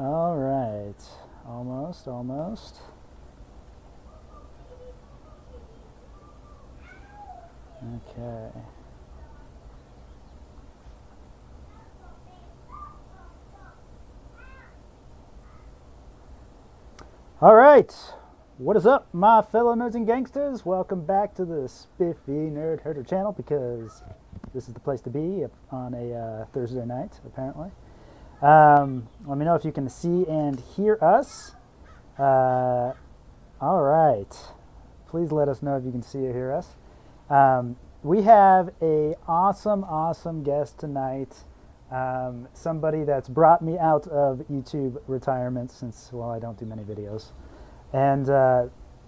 All right. Almost, almost. Okay. All right. What is up, my fellow nerds and gangsters? Welcome back to the Spiffy Nerd Herder channel, because this is the place to be on a Thursday night, apparently. Let me know if you can see and hear us. All right. Please let us know if you can see or hear us. We have a awesome guest tonight. Somebody that's brought me out of YouTube retirement since, well, I don't do many videos. And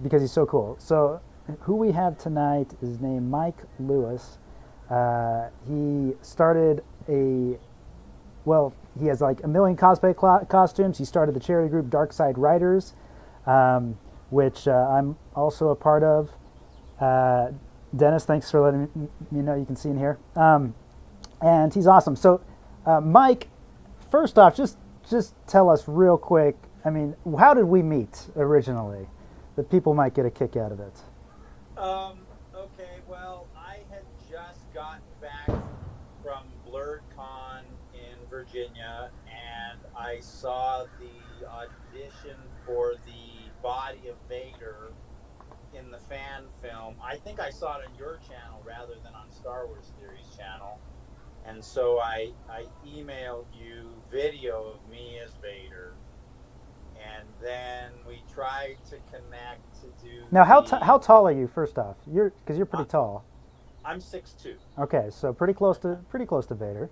because he's so cool. So who we have tonight is named Mike Lewis. He started he has like a million cosplay costumes. He started the charity group Darkside Riders, which I'm also a part of. Dennis, thanks for letting me know you can see in here. And he's awesome. So Mike, first off, just tell us real quick, I mean, how did we meet originally? That people might get a kick out of it. Okay, well, I had just gotten back from BlurredCon in Virginia, and I saw the audition for the body of Vader in the fan film. I think I saw it on your channel rather than on Star Wars Theory's channel. And so I emailed you video of me as Vader. And then we tried to connect to do. Now, how tall are you? First off, because you're pretty tall. I'm 6'2". Okay, so pretty close to Vader.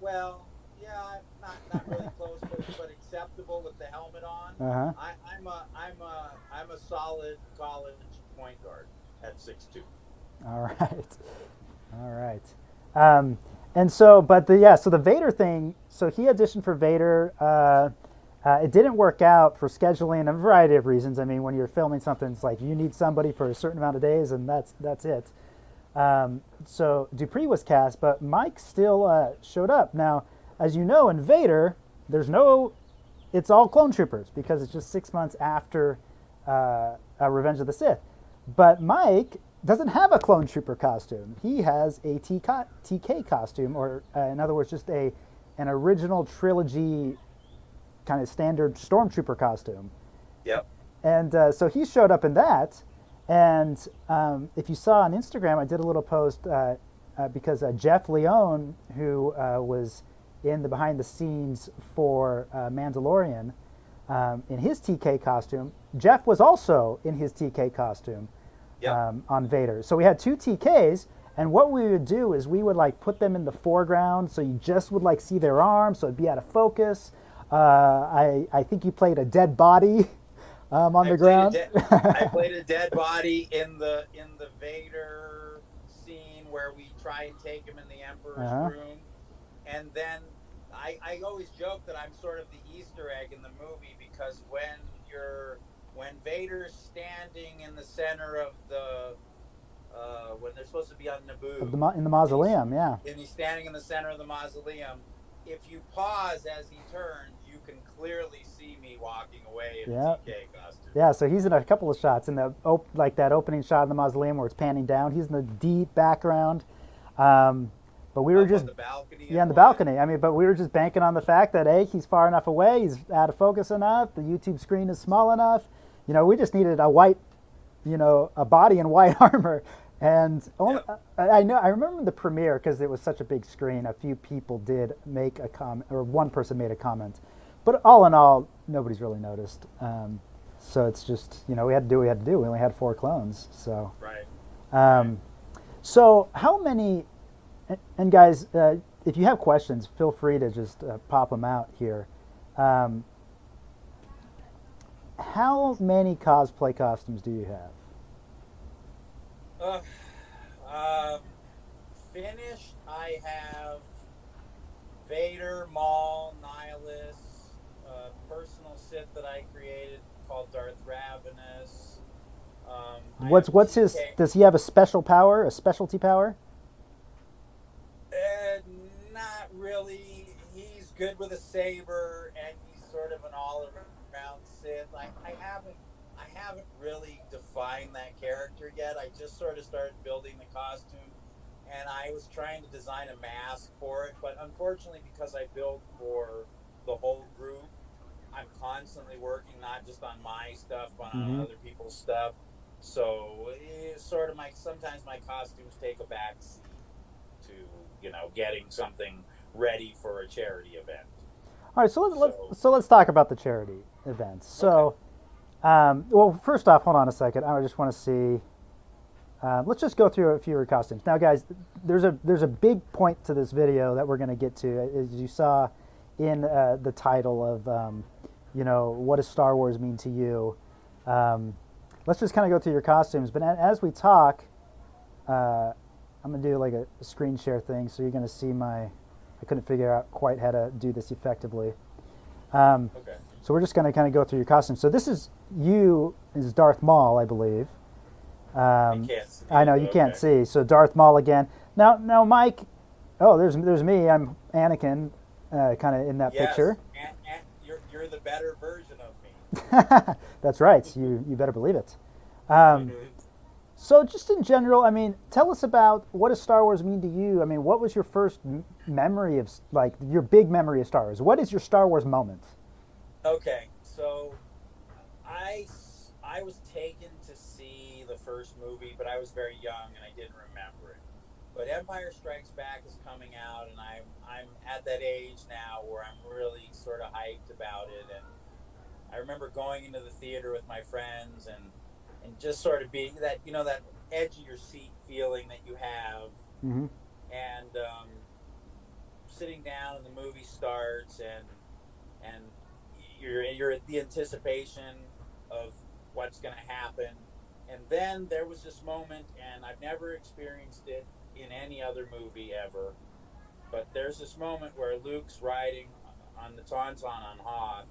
Well, yeah, not really close, but acceptable with the helmet on. I'm a solid college point guard at 6'2". All right. And so, so the Vader thing. So he auditioned for Vader. It didn't work out for scheduling, a variety of reasons. I mean, when you're filming something, it's like you need somebody for a certain amount of days, and that's it. So Dupree was cast, but Mike still showed up. Now, as you know, in Vader, it's all clone troopers because it's just 6 months after Revenge of the Sith. But Mike doesn't have a clone trooper costume. He has a TK costume, or in other words, just an original trilogy kind of standard stormtrooper costume. Yep. And so he showed up in that. And if you saw on Instagram, I did a little post because Jeff Leone, who was in the behind the scenes for Mandalorian, in his TK costume, Jeff was also in his TK costume. Yep. On Vader. So we had two TKs, and what we would do is we would like put them in the foreground, so you just would like see their arms, so it'd be out of focus. I think you played a dead body on the ground. I played a dead body in the Vader scene where we try and take him in the Emperor's room, and then I always joke that I'm sort of the Easter egg in the movie, because when Vader's standing in the center of the when they're supposed to be on Naboo in the mausoleum, and he's standing in the center of the mausoleum, if you pause as he turns, you can clearly see me walking away in a TK costume. Yeah, so he's in a couple of shots in the like that opening shot in the mausoleum where it's panning down. He's in the deep background. But we were just on the balcony. Yeah, on the balcony. I mean, but we were just banking on the fact that he's far enough away, he's out of focus enough, the YouTube screen is small enough. You know, we just needed a body in white armor. And I remember the premiere, because it was such a big screen, a few people did make a comment, or one person made a comment. But all in all, nobody's really noticed. So it's just, we had to do what we had to do. We only had 4 clones. So. Right. So how many, and guys, if you have questions, feel free to just pop them out here. How many cosplay costumes do you have? Finished, I have Vader, Maul, Nihilus, personal Sith that I created called Darth Ravenous. What's his? Does he have a special power, a specialty power? Not really. He's good with a saber, and he's sort of an all-around Sith. I haven't really defined that character yet. I just sort of started building the costume, and I was trying to design a mask for it. But unfortunately, because I build for the whole group, I'm constantly working not just on my stuff, but on Mm-hmm. other people's stuff. So it's sort of sometimes my costumes take a back seat to getting something ready for a charity event. All right, so So let's talk about the charity events. okay, So, well, first off, hold on a second. I just want to see. Let's just go through a few of your costumes. Now, guys, there's a big point to this video that we're going to get to, as you saw in the title of, what does Star Wars mean to you? Let's just kind of go through your costumes. But as we talk, I'm going to do like a screen share thing, so you're going to see I couldn't figure out quite how to do this effectively. okay. So we're just going to kind of go through your costumes. So this is you is Darth Maul, I believe. I can't see I know it, you but can't okay. see. So Darth Maul again. Now, Mike. Oh, there's me. I'm Anakin, kind of in that Yes, picture. and you're the better version of me. That's right. You better believe it. So just in general, I mean, tell us about what does Star Wars mean to you? I mean, what was your first memory of like your big memory of Star Wars? What is your Star Wars moment? Okay, so I I was taken to see the first movie, but I was very young and I didn't remember it. But Empire Strikes Back is coming out, and I'm at that age now where I'm really sort of hyped about it. And I remember going into the theater with my friends and just sort of being that that edge of your seat feeling that you have, Mm-hmm. and sitting down and the movie starts, and you're at the anticipation of what's going to happen. And then there was this moment, and I've never experienced it in any other movie ever, but there's this moment where Luke's riding on the Tauntaun on Hoth,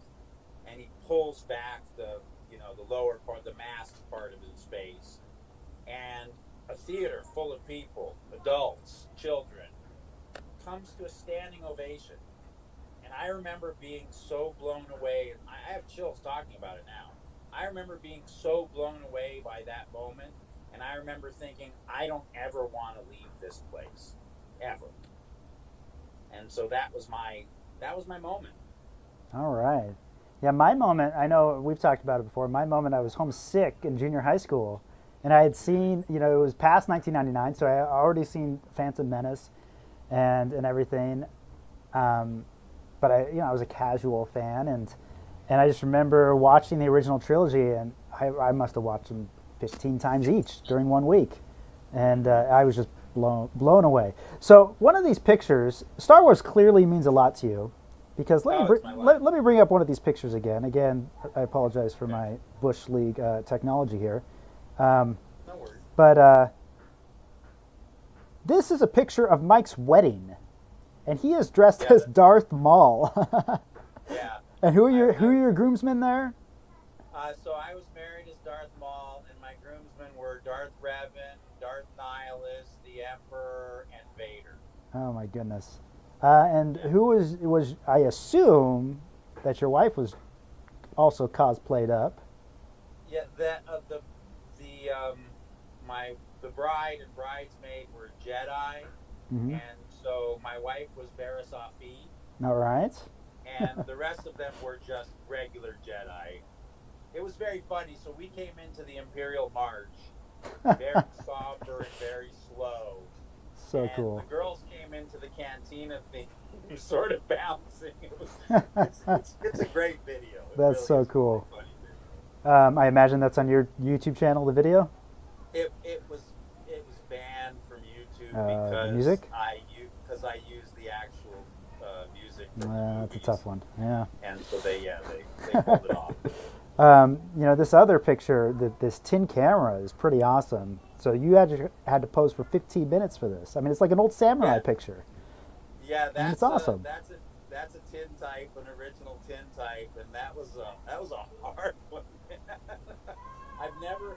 and he pulls back the lower part, the masked part of his face, and a theater full of people, adults, children, comes to a standing ovation. And I remember being so blown away. I have chills talking about it now. I remember being so blown away by that moment, and I remember thinking, I don't ever want to leave this place, ever. And so that was my moment. All right. Yeah, my moment, I know we've talked about it before. My moment, I was homesick in junior high school. And I had seen, it was past 1999, so I had already seen Phantom Menace and everything. But I was a casual fan. And I just remember watching the original trilogy, and I must have watched them 15 times each during one week. And I was just blown away. So one of these pictures, Star Wars clearly means a lot to you, because Oh, it's my life. let me bring up one of these pictures again. Again, I apologize for Okay. my Bush League technology here. No worries. But this is a picture of Mike's wedding, and he is dressed Yeah, as Darth Maul. yeah. And who are I, your groomsmen there? so I was married as Darth Maul, and my groomsmen were Darth Revan, Darth Nihilus, the Emperor, and Vader. Oh my goodness! And Yeah. who was I assume that your wife was also cosplayed up. Yeah, that the my the bride and bridesmaid were Jedi, Mm-hmm. and so my wife was Barasafi, All right. and the rest of them were just regular Jedi. It was very funny. So we came into the Imperial March very somber and very slow, So and the cool. girls came into the cantina thing, sort of bouncing. It's a great video. It That's really so is a really cool. funny video. I imagine that's on your YouTube channel, the video. It was banned from YouTube The because music. I use the actual music from the That's a movies, tough one. Yeah. and so they pulled it off. This other picture, this tin camera is pretty awesome. So you had to pose for 15 minutes for this. I mean, it's like an old samurai Yeah, picture. yeah, I mean, it's that's a awesome. that's a that's a tin type, an original tin type, and that was a hard one. I've never,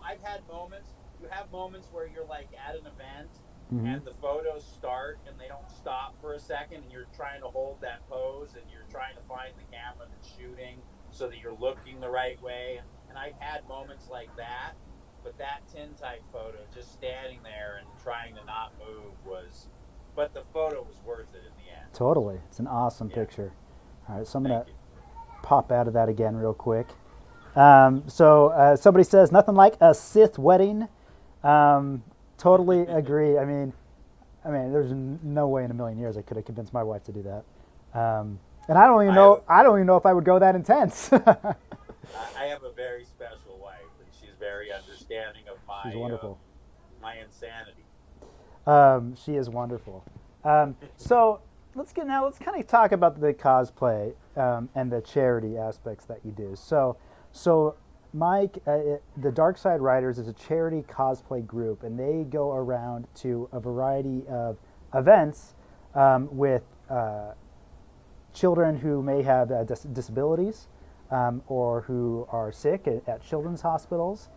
I've had moments. You have moments where you're like at an event and the photos start and they don't stop for a second, and you're trying to hold that pose and you're trying to find the camera that's shooting so that you're looking the right way. And I've had moments like that, but that tintype photo, just standing there and trying to not move, was, but the photo was worth it in the end. Totally. It's an awesome picture. All right, so I'm going to pop out of that again real quick. So somebody says, nothing like a Sith wedding. Totally agree. I mean, there's no way in a million years I could have convinced my wife to do that. And I don't even know if I would go that intense. I have a very special wife, and she's very understanding of my She's wonderful. My insanity. She is wonderful. So let's kind of talk about the cosplay and the charity aspects that you do. So Mike, the Darkside Riders is a charity cosplay group, and they go around to a variety of events with children who may have disabilities or who are sick at children's hospitals.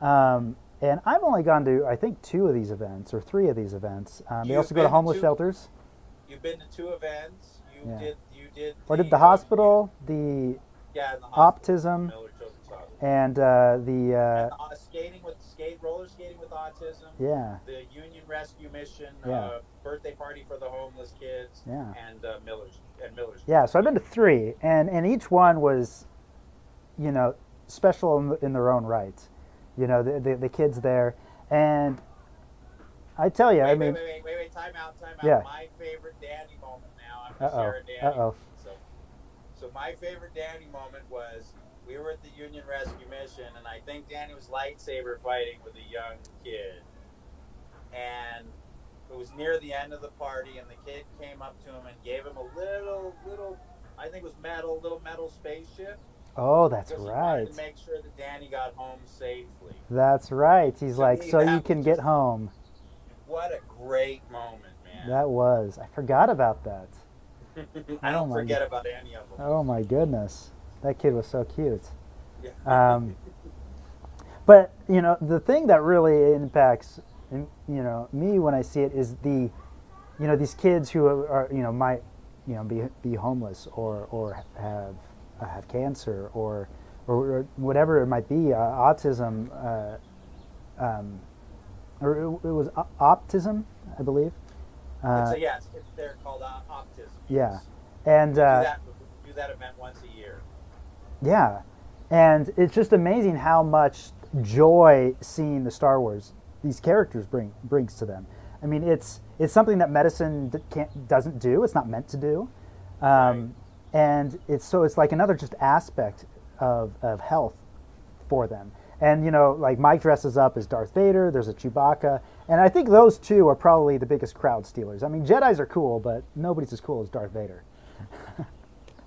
And I've only gone to, I think, 2 of these events or 3 of these events. They also go to homeless shelters. You've been to 2 events. You did. Or did the hospital, the autism, and roller skating with autism. Yeah. The Union Rescue Mission, birthday party for the homeless kids. Yeah. And Miller's. Yeah. So I've been to 3, and each one was, special in their own right. The kids there, and I tell you, wait, time out. Yeah. My favorite Danny moment now. I'm going to share a Danny moment. So my favorite Danny moment was, we were at the Union Rescue Mission, and I think Danny was lightsaber fighting with a young kid. And it was near the end of the party, and the kid came up to him and gave him a little, I think it was little metal spaceship. Oh, that's right. He wanted to make sure that Danny got home safely. That's right. He's like, so you can get home. What a great moment, man. That was. I forgot about that. I don't forget about any of them. Oh, my goodness. That kid was so cute. Yeah. But, the thing that really impacts, me when I see it is these kids who are, might, be homeless or have cancer or whatever it might be, autism, or it was optism, I believe. They're called autism. Yeah, and we do that event once a year. Yeah, and it's just amazing how much joy seeing the Star Wars these characters brings to them. I mean, it's something that medicine doesn't do. It's not meant to do. Right. And it's like another just aspect of health for them. And like Mike dresses up as Darth Vader. There's a Chewbacca, and I think those 2 are probably the biggest crowd stealers. I mean, Jedis are cool, but nobody's as cool as Darth Vader.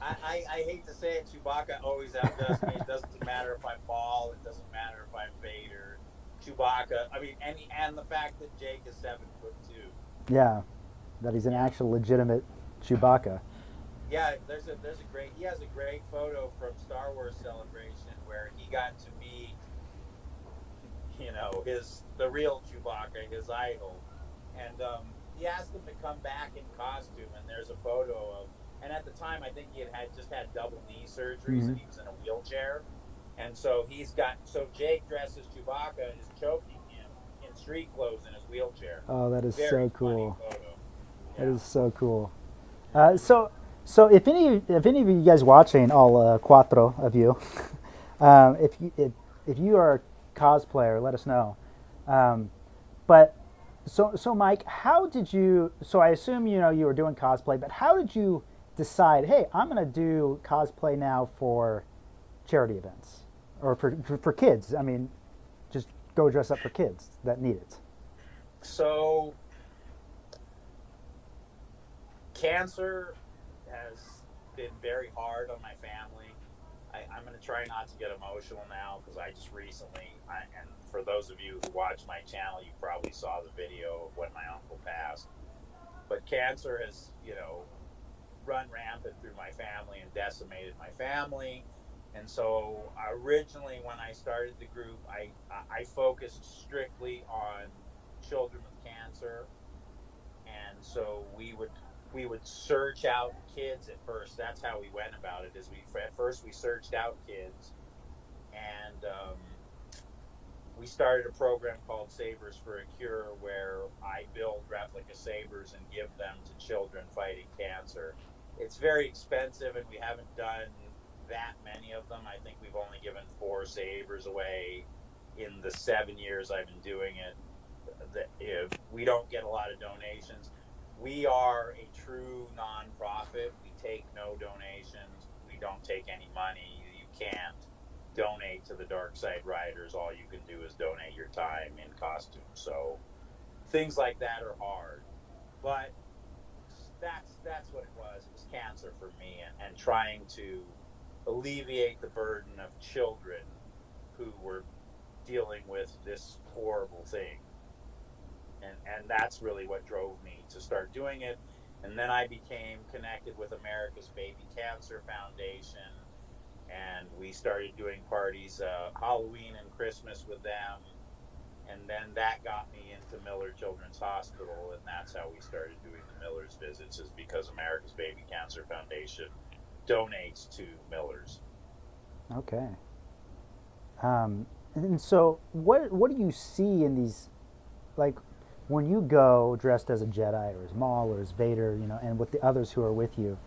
I hate to say it, Chewbacca always outdoes me. It doesn't matter if I'm Maul. It doesn't matter if I'm Vader. Chewbacca. I mean, and the fact that Jake is 7'2". Yeah, that he's an actual legitimate Chewbacca. Yeah, he has a great photo from Star Wars Celebration where he got to meet, the real Chewbacca, his idol, and he asked him to come back in costume, and there's a photo of, and at the time I think he had just had double knee surgeries, and he was in a wheelchair, and so Jake dresses Chewbacca and is choking him in street clothes in his wheelchair. Oh, that is Very so cool. Funny photo. Yeah. That is so cool. So if any of you guys watching, all cuatro of you, if you are a cosplayer, let us know. But so Mike, how did you? So I assume you were doing cosplay, but how did you decide? Hey, I'm going to do cosplay now for charity events or for kids. I mean, just go dress up for kids that need it. So cancer has been very hard on my family. I'm going to try not to get emotional now because I just recently, and for those of you who watch my channel, you probably saw the video of when my uncle passed. But cancer has, run rampant through my family and decimated my family. And so originally when I started the group, I focused strictly on children with cancer. and so we would search out kids at first. That's how we went about it. Is we at first we searched out kids, and we started a program called Sabers for a Cure, where I build replica sabers and give them to children fighting cancer. It's very expensive, and we haven't done that many of them. I think we've only given 4 sabers away in the 7 years I've been doing it. If we don't get a lot of donations. We are a true nonprofit. We take no donations. We don't take any money. You can't donate to the Darkside Riders. All you can do is donate your time in costume. So things like that are hard. But that's what it was. It was cancer for me, and trying to alleviate the burden of children who were dealing with this horrible thing. And that's really what drove me to start doing it. And then I became connected with America's Baby Cancer Foundation, and we started doing parties, Halloween and Christmas with them. And then that got me into Miller Children's Hospital, and that's how we started doing the Miller's visits, is because America's Baby Cancer Foundation donates to Miller's. Okay. And so what do you see in these, like, when you go dressed as a Jedi or as Maul or as Vader, and with the others who are with you,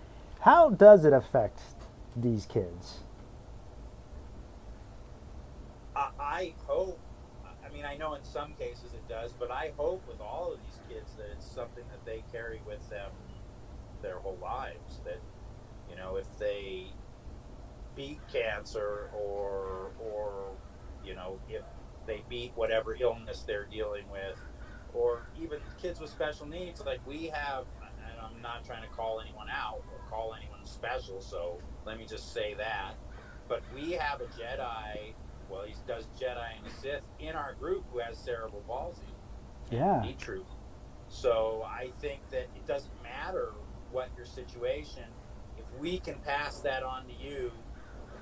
how does it affect these kids? I hope, I mean, I know in some cases it does, but I hope with all of these kids that it's something that they carry with them their whole lives. That, if they beat cancer, or if they beat whatever illness they're dealing with, or even kids with special needs, like we have, and I'm not trying to call anyone out or call anyone special, so let me just say that, but we have a Jedi, well, he does Jedi and a Sith in our group, who has cerebral palsy. Yeah. True. So I think that it doesn't matter what your situation, if we can pass that on to you,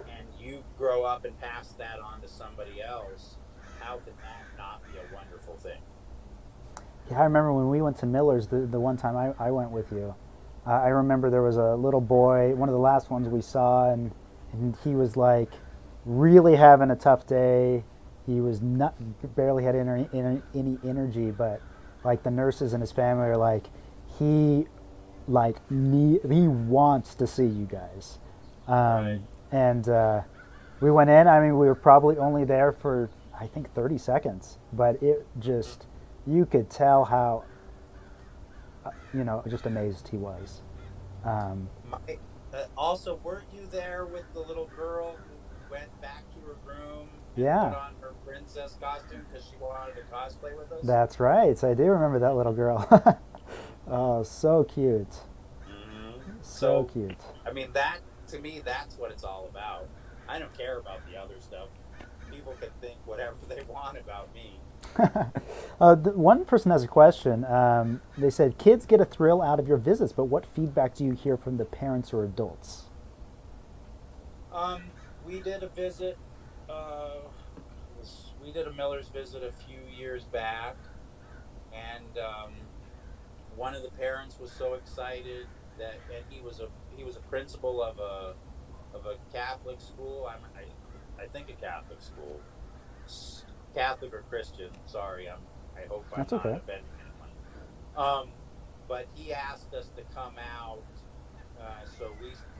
and you grow up and pass that on to somebody else, how can that not be a wonderful thing? Yeah, I remember when we went to Miller's the one time I went with you. I remember there was a little boy, one of the last ones we saw, and he was like really having a tough day. He was not barely had any energy, but like the nurses and his family are like, he wants to see you guys. Right. And we went in. I mean, we were probably only there for, I think, 30 seconds, but it just, you could tell how, just amazed he was. Also, weren't you there with the little girl who went back to her room and Yeah. put on her princess costume because she wanted to cosplay with us? That's right. I do remember that little girl. Oh, so cute. Mm-hmm. So cute. I mean, that, to me, that's what it's all about. I don't care about the other stuff. People can think whatever they want about me. One person has a question. They said, kids get a thrill out of your visits, but what feedback do you hear from the parents or adults? We did a visit. We did a Miller's visit a few years back, and one of the parents was so excited and he was a principal of a Catholic school. I think a Catholic school, Catholic or Christian. Sorry, I hope I'm That's not okay. offending anyone. But he asked us to come out, so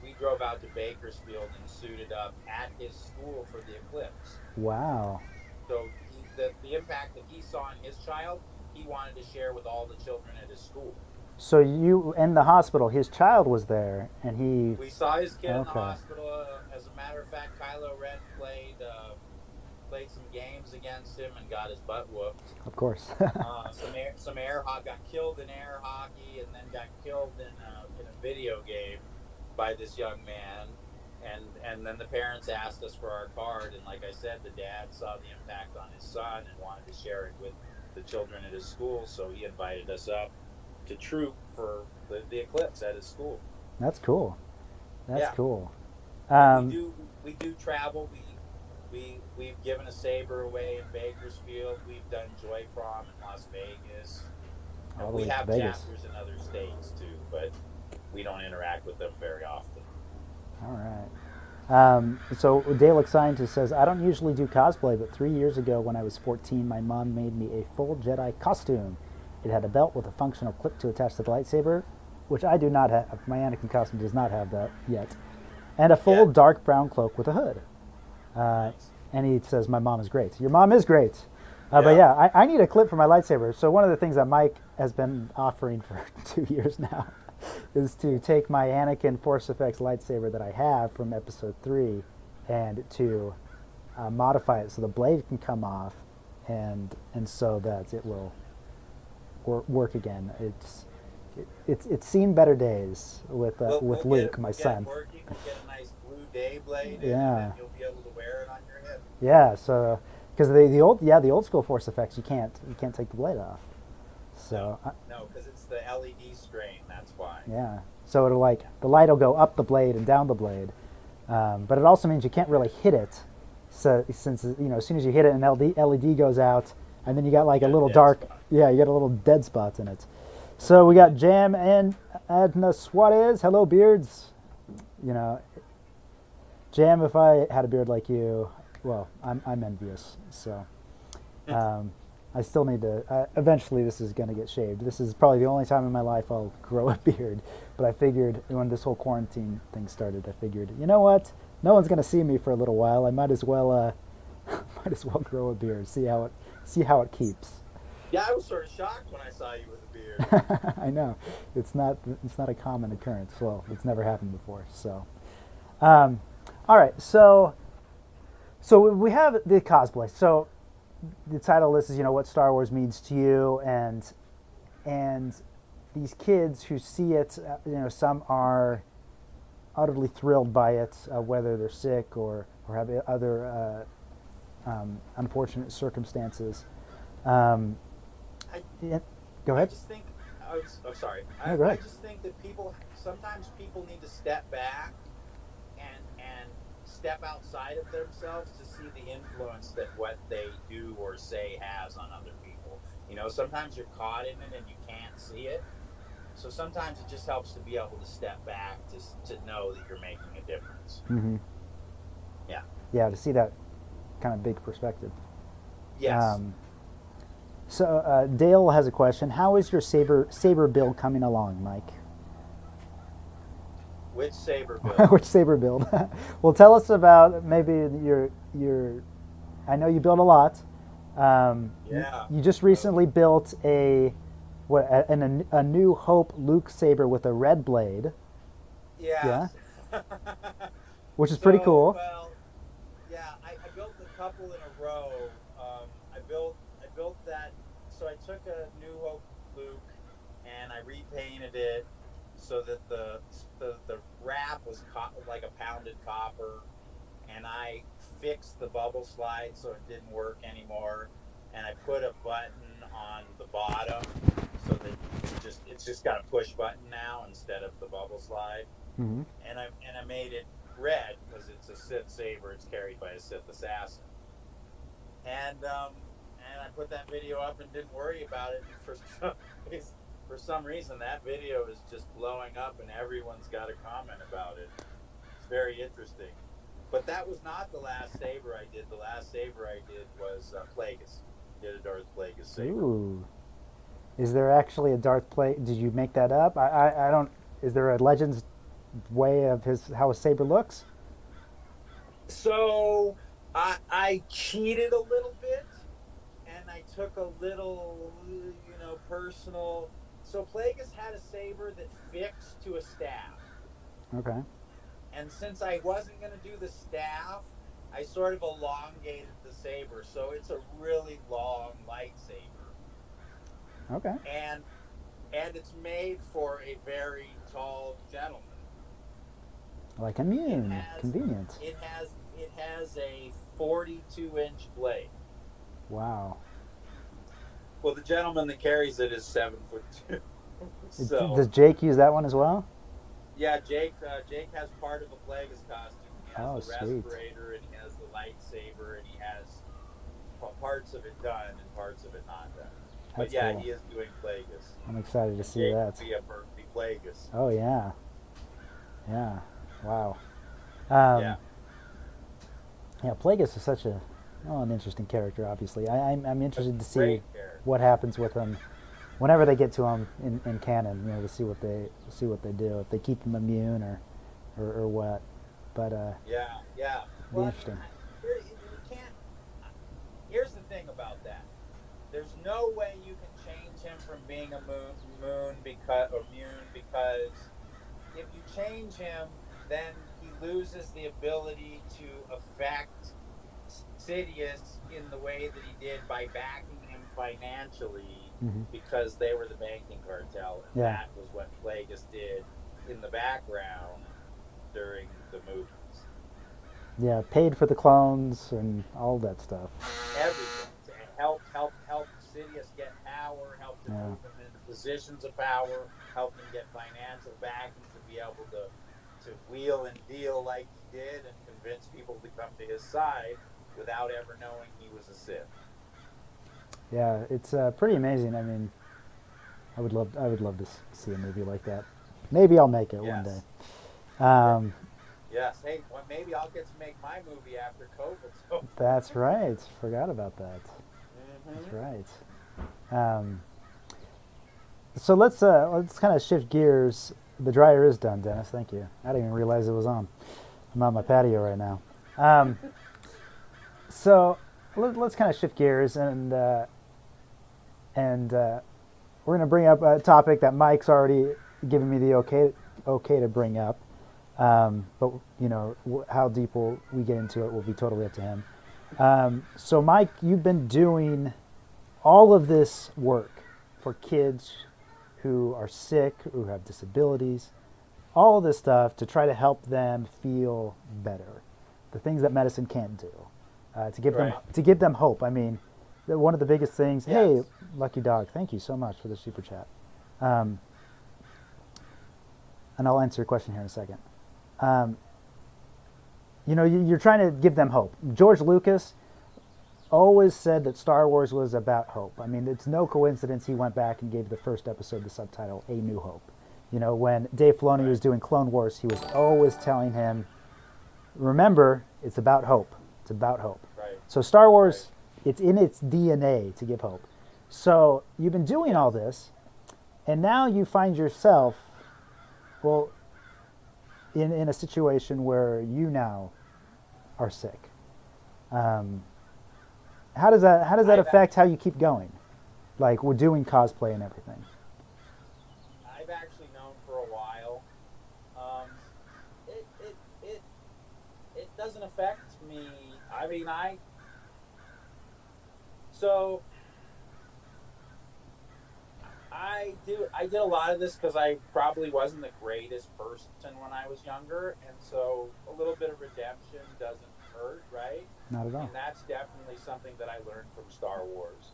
we drove out to Bakersfield and suited up at his school for the eclipse. Wow. So the impact that he saw in his child, he wanted to share with all the children at his school. So you, in the hospital, his child was there, and he... We saw his kid in the hospital. As a matter of fact, Kylo Ren played some games against him and got his butt whooped. Of course. Some got killed in air hockey, and then got killed in a video game by this young man. And then the parents asked us for our card, and like I said, the dad saw the impact on his son and wanted to share it with the children at his school, so he invited us up to troop for the eclipse at his school. That's cool. That's cool. We do travel. We've given a saber away in Bakersfield. We've done Joy Prom in Las Vegas. all And the we way to have Vegas. chapters in other states too, but we don't interact with them very often. All right. So Dalek Scientist says, I don't usually do cosplay, but 3 years ago when I was 14, my mom made me a full Jedi costume. It had a belt with a functional clip to attach to the lightsaber, which I do not have. My Anakin costume does not have that yet. And a full Yeah. dark brown cloak with a hood. Nice. And he says, my mom is great. Your mom is great. But Yeah. yeah, I need a clip for my lightsaber. So one of the things that Mike has been offering for 2 years now is to take my Anakin Force Effects lightsaber that I have from Episode 3 and to modify it so the blade can come off and so that it will work again. It's seen better days with We'll Luke, get, my we'll get son. it working. We'll get a nice blue day blade, Yeah. and then you'll be able to wear it on your hip. Yeah, so because the old school Force Effects you can't take the blade off. So No, because it's the LED strain. That's why. yeah, so it'll the light will go up the blade and down the blade, but it also means you can't really hit it. So since as soon as you hit it, an LED goes out, and then you got a little dark. Spot. Yeah, you got a little dead spot in it. So we got Jam and Adna Suarez. Hello, beards. Jam, if I had a beard like you, well, I'm envious. So I still need to. Eventually, this is going to get shaved. This is probably the only time in my life I'll grow a beard. But I figured when this whole quarantine thing started, I figured, you know what? No one's going to see me for a little while. I might as well grow a beard. See how it keeps. Yeah, I was sort of shocked when I saw you with a beard. I know it's not a common occurrence. Well, it's never happened before. So, all right. So we have the cosplay. So the title of this is what Star Wars means to you, and these kids who see it, some are utterly thrilled by it, whether they're sick or have other unfortunate circumstances. Go ahead. I just think. I'm sorry. No, go I ahead. just think that sometimes people need to step back and step outside of themselves to see the influence that what they do or say has on other people. Sometimes you're caught in it and you can't see it. So sometimes it just helps to be able to step back to know that you're making a difference. Mm-hmm. Yeah. Yeah, to see that kind of big perspective. Yes. So Dale has a question. How is your saber build coming along, Mike? Which saber build? Which saber build? Well, tell us about maybe your. I know you build a lot. Yeah. You just recently built a New Hope Luke saber with a red blade. Yeah. Which is pretty cool. Well, yeah, I built a couple in a row. I built that. So I took a New Hope Luke and I repainted it so that the wrap was like a pounded copper, and I fixed the bubble slide so it didn't work anymore, and I put a button on the bottom so that it's just got a push button now instead of the bubble slide. Mm-hmm. And I made it red because it's a Sith saber. It's carried by a Sith assassin. And I put that video up and didn't worry about it. And for some reason, that video is just blowing up, and everyone's got a comment about it. It's very interesting. But that was not the last saber I did. The last saber I did was Plagueis. Did a Darth Plagueis saber. Ooh. Is there actually a Darth Plagueis? Did you make that up? I don't. Is there a Legends way of how a saber looks? So I cheated a little bit, and I took a little, personal. So Plagueis had a saber that fixed to a staff. Okay. And since I wasn't going to do the staff, I sort of elongated the saber, so it's a really long lightsaber. Okay. And it's made for a very tall gentleman. Like immune, convenient. It has a 42-inch blade. Wow. Well, the gentleman that carries it is 7'2". So does Jake use that one as well? yeah, Jake has part of a Plagueis costume. He has the sweet. respirator, and he has the lightsaber, and he has parts of it done and parts of it not done. But That's yeah, cool. he is doing Plagueis. I'm excited to And see Jake that. will be a Berkeley Plagueis. Oh yeah, yeah. Wow. Yeah. Um, yeah, Plagueis is such an interesting character. Obviously, I'm A interested to see great character. what happens with him whenever they get to him in canon. You know, to see what they do, if they keep him immune or what. But Yeah, yeah. be Well, I mean, interesting. we can't. Here's the thing about that. There's no way you can change him from being a moon because or immune, because if you change him, then he loses the ability to affect Sidious in the way that he did by backing him financially, Hmm. because they were the banking cartel, and Yeah, that was what Plagueis did in the background during the movies. yeah. Paid for the clones and all that stuff. Everything to help Sidious get power, help to Yeah, move him into positions of power, help him get financial backing to be able to wheel and deal like he did, and convince people to come to his side without ever knowing he was a Sith. yeah. It's pretty amazing. I mean, I would love to see a movie like that. Maybe I'll make it one day. Yes. Yeah. Um, Yes. Hey, well, maybe I'll get to make my movie after COVID's over. that's right. Forgot about that. That's Mm-hmm. right. Um, so let's kind of shift gears. The dryer is done, Dennis. Thank you. I didn't even realize it was on. I'm on my patio right now. Um, so let's kind of shift gears and we're going to bring up a topic that Mike's already given me the okay to bring up. But you know how deep we get into it will be totally up to him. So Mike, you've been doing all of this work for kids who are sick, who have disabilities, all of this stuff to try to help them feel better. The things that medicine can't do, Right. to give them hope. I mean, one of the biggest things. Hey, Yes. Lucky Dog, thank you so much for the super chat. Um, and I'll answer your question here in a second. Um, you know, you're trying to give them hope. George Lucas always said that Star Wars was about hope. I mean, it's no coincidence he went back and gave the first episode the subtitle A New Hope. You know, when Dave Filoni Right. was doing Clone Wars, he was always telling him, remember, it's about hope. It's about hope. Right. So Star Right. Wars, it's in its DNA to give hope. So you've been doing all this, and now you find yourself, well, in a situation where you now are sick. How does that affect how you keep going? Like we're doing cosplay and everything. I've actually known for a while. Um, it, it it it doesn't affect me. I mean, so I did a lot of this because I probably wasn't the greatest person when I was younger, and so a little bit of redemption doesn't hurt, right? Not at all. And that's definitely something that I learned from Star Wars.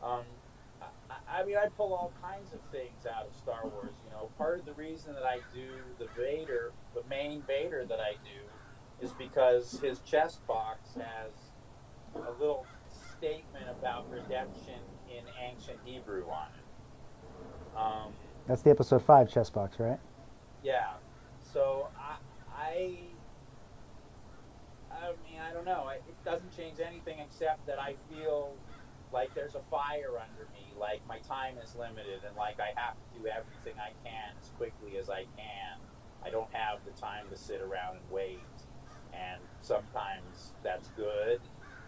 Um, I mean, I pull all kinds of things out of Star Wars. You know, part of the reason that I do the main Vader that I do, is because his chest box has a little statement about redemption in ancient Hebrew on it. That's the episode 5 chess box, right? Yeah. So I, I mean, I don't know. It doesn't change anything except that I feel like there's a fire under me. Like my time is limited, and like I have to do everything I can as quickly as I can. I don't have the time to sit around and wait. And sometimes that's good.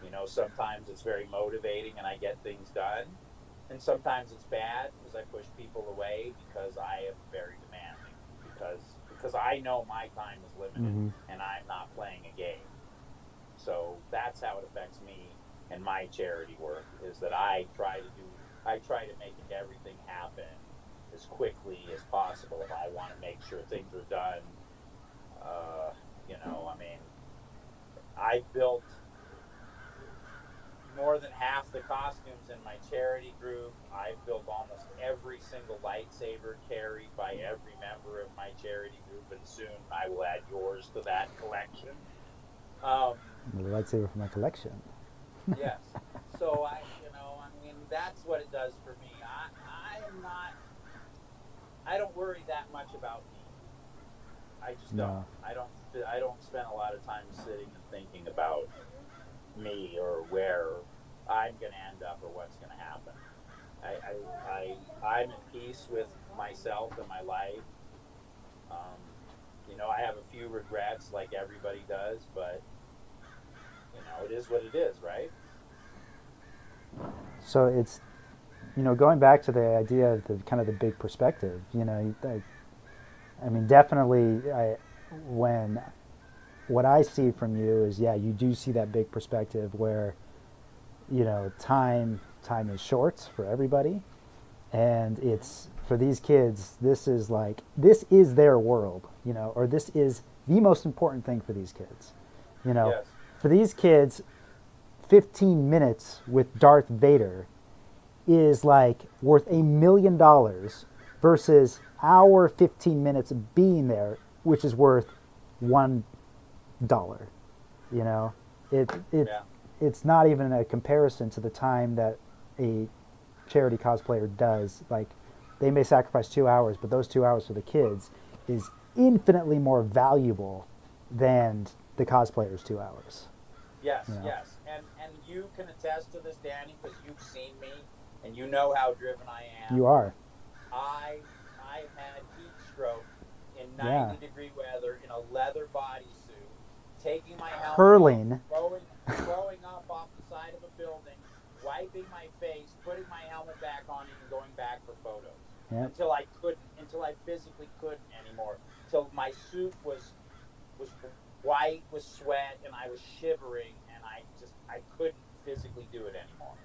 You know, sometimes it's very motivating and I get things done. And sometimes it's bad because I push people away because I am very demanding. Because I know my time is limited, Mm-hmm. and I'm not playing a game. So that's how it affects me and my charity work, is that I try to make everything happen as quickly as possible. If I want to make sure things are done, you know, I mean, I built more than half the costumes in my charity group. I've built almost every single lightsaber carried by every member of my charity group, and soon I will add yours to that collection. The lightsaber for my collection. Yes. So I mean, that's what it does does for me. I don't worry that much about me. I just don't. No. I don't spend a lot of time sitting and thinking about me or where I'm going to end up or what's going to happen. I'm in peace with myself and my life. Um, I have a few regrets like everybody does, but it is what it is, right? So it's, going back to the idea of the kind of the big perspective, I mean, definitely, what I see from you is, yeah, you do see that big perspective where, time is short for everybody, and it's for these kids. This is their world, or this is the most important thing for these kids, Yes. For these kids, 15 minutes with Darth Vader is like worth $1 million versus our 15 minutes of being there, which is worth $1. Yeah. It's not even a comparison to the time that a charity cosplayer does. Like, they may sacrifice 2 hours, but those 2 hours for the kids is infinitely more valuable than the cosplayer's 2 hours. Yes, yes. And you can attest to this, Danny, because you've seen me and you know how driven I am. You are. I had heat stroke in 90-degree weather in a leather bodysuit, taking my helmet Hurling. off, throwing up off the side of a building, wiping my face, putting my helmet back on, and going back for photos. Yep. Until I physically couldn't anymore. Till my suit was white with sweat and I was shivering and I couldn't physically do it anymore.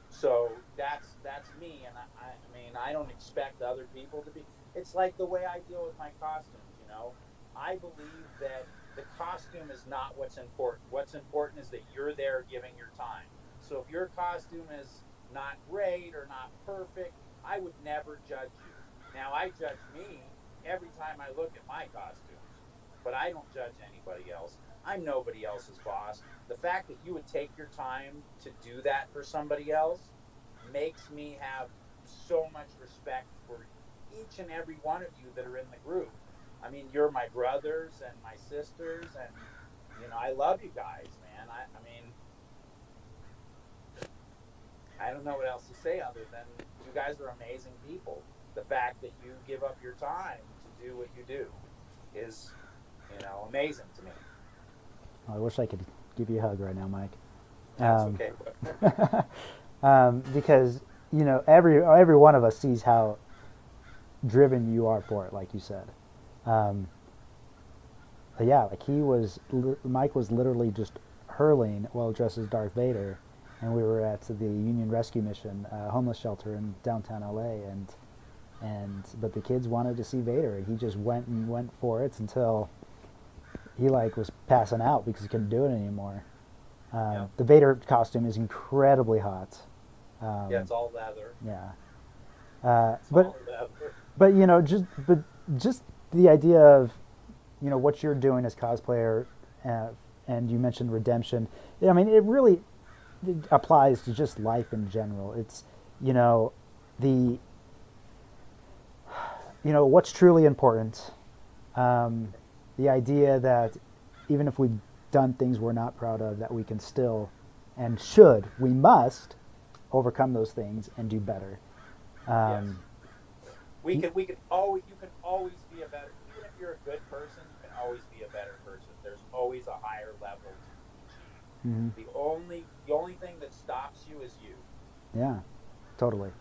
So that's me, and I mean, I don't expect other people to be. It's like the way I deal with my costumes. I believe that the costume is not what's important. What's important is that you're there giving your time. So if your costume is not great or not perfect, I would never judge you. Now, I judge me every time I look at my costumes, but I don't judge anybody else. I'm nobody else's boss. The fact that you would take your time to do that for somebody else makes me have so much respect for each and every one of you that are in the group. I mean, you're my brothers and my sisters, and I love you guys, man. I mean, I don't know what else to say other than you guys are amazing people. The fact that you give up your time to do what you do is, amazing to me. I wish I could give you a hug right now, Mike. That's okay. Because every one of us sees how driven you are for it, like you said. But yeah, like Mike was literally just hurling while dressed as Darth Vader, and we were at the Union Rescue Mission homeless shelter in downtown LA, but the kids wanted to see Vader, and he just went for it until he was passing out because he couldn't do it anymore. The Vader costume is incredibly hot. Yeah, it's all leather. Yeah. All leather. But just the idea of, what you're doing as cosplayer, and you mentioned redemption. I mean, it really applies to just life in general. It's, what's truly important. The idea that even if we've done things we're not proud of, that we can still and we must overcome those things and do better. Yes. You can always be a better. Even if you're a good person, you can always be a better person. There's always a higher level to achieve. Mm-hmm. The only thing that stops you is you. Yeah, totally.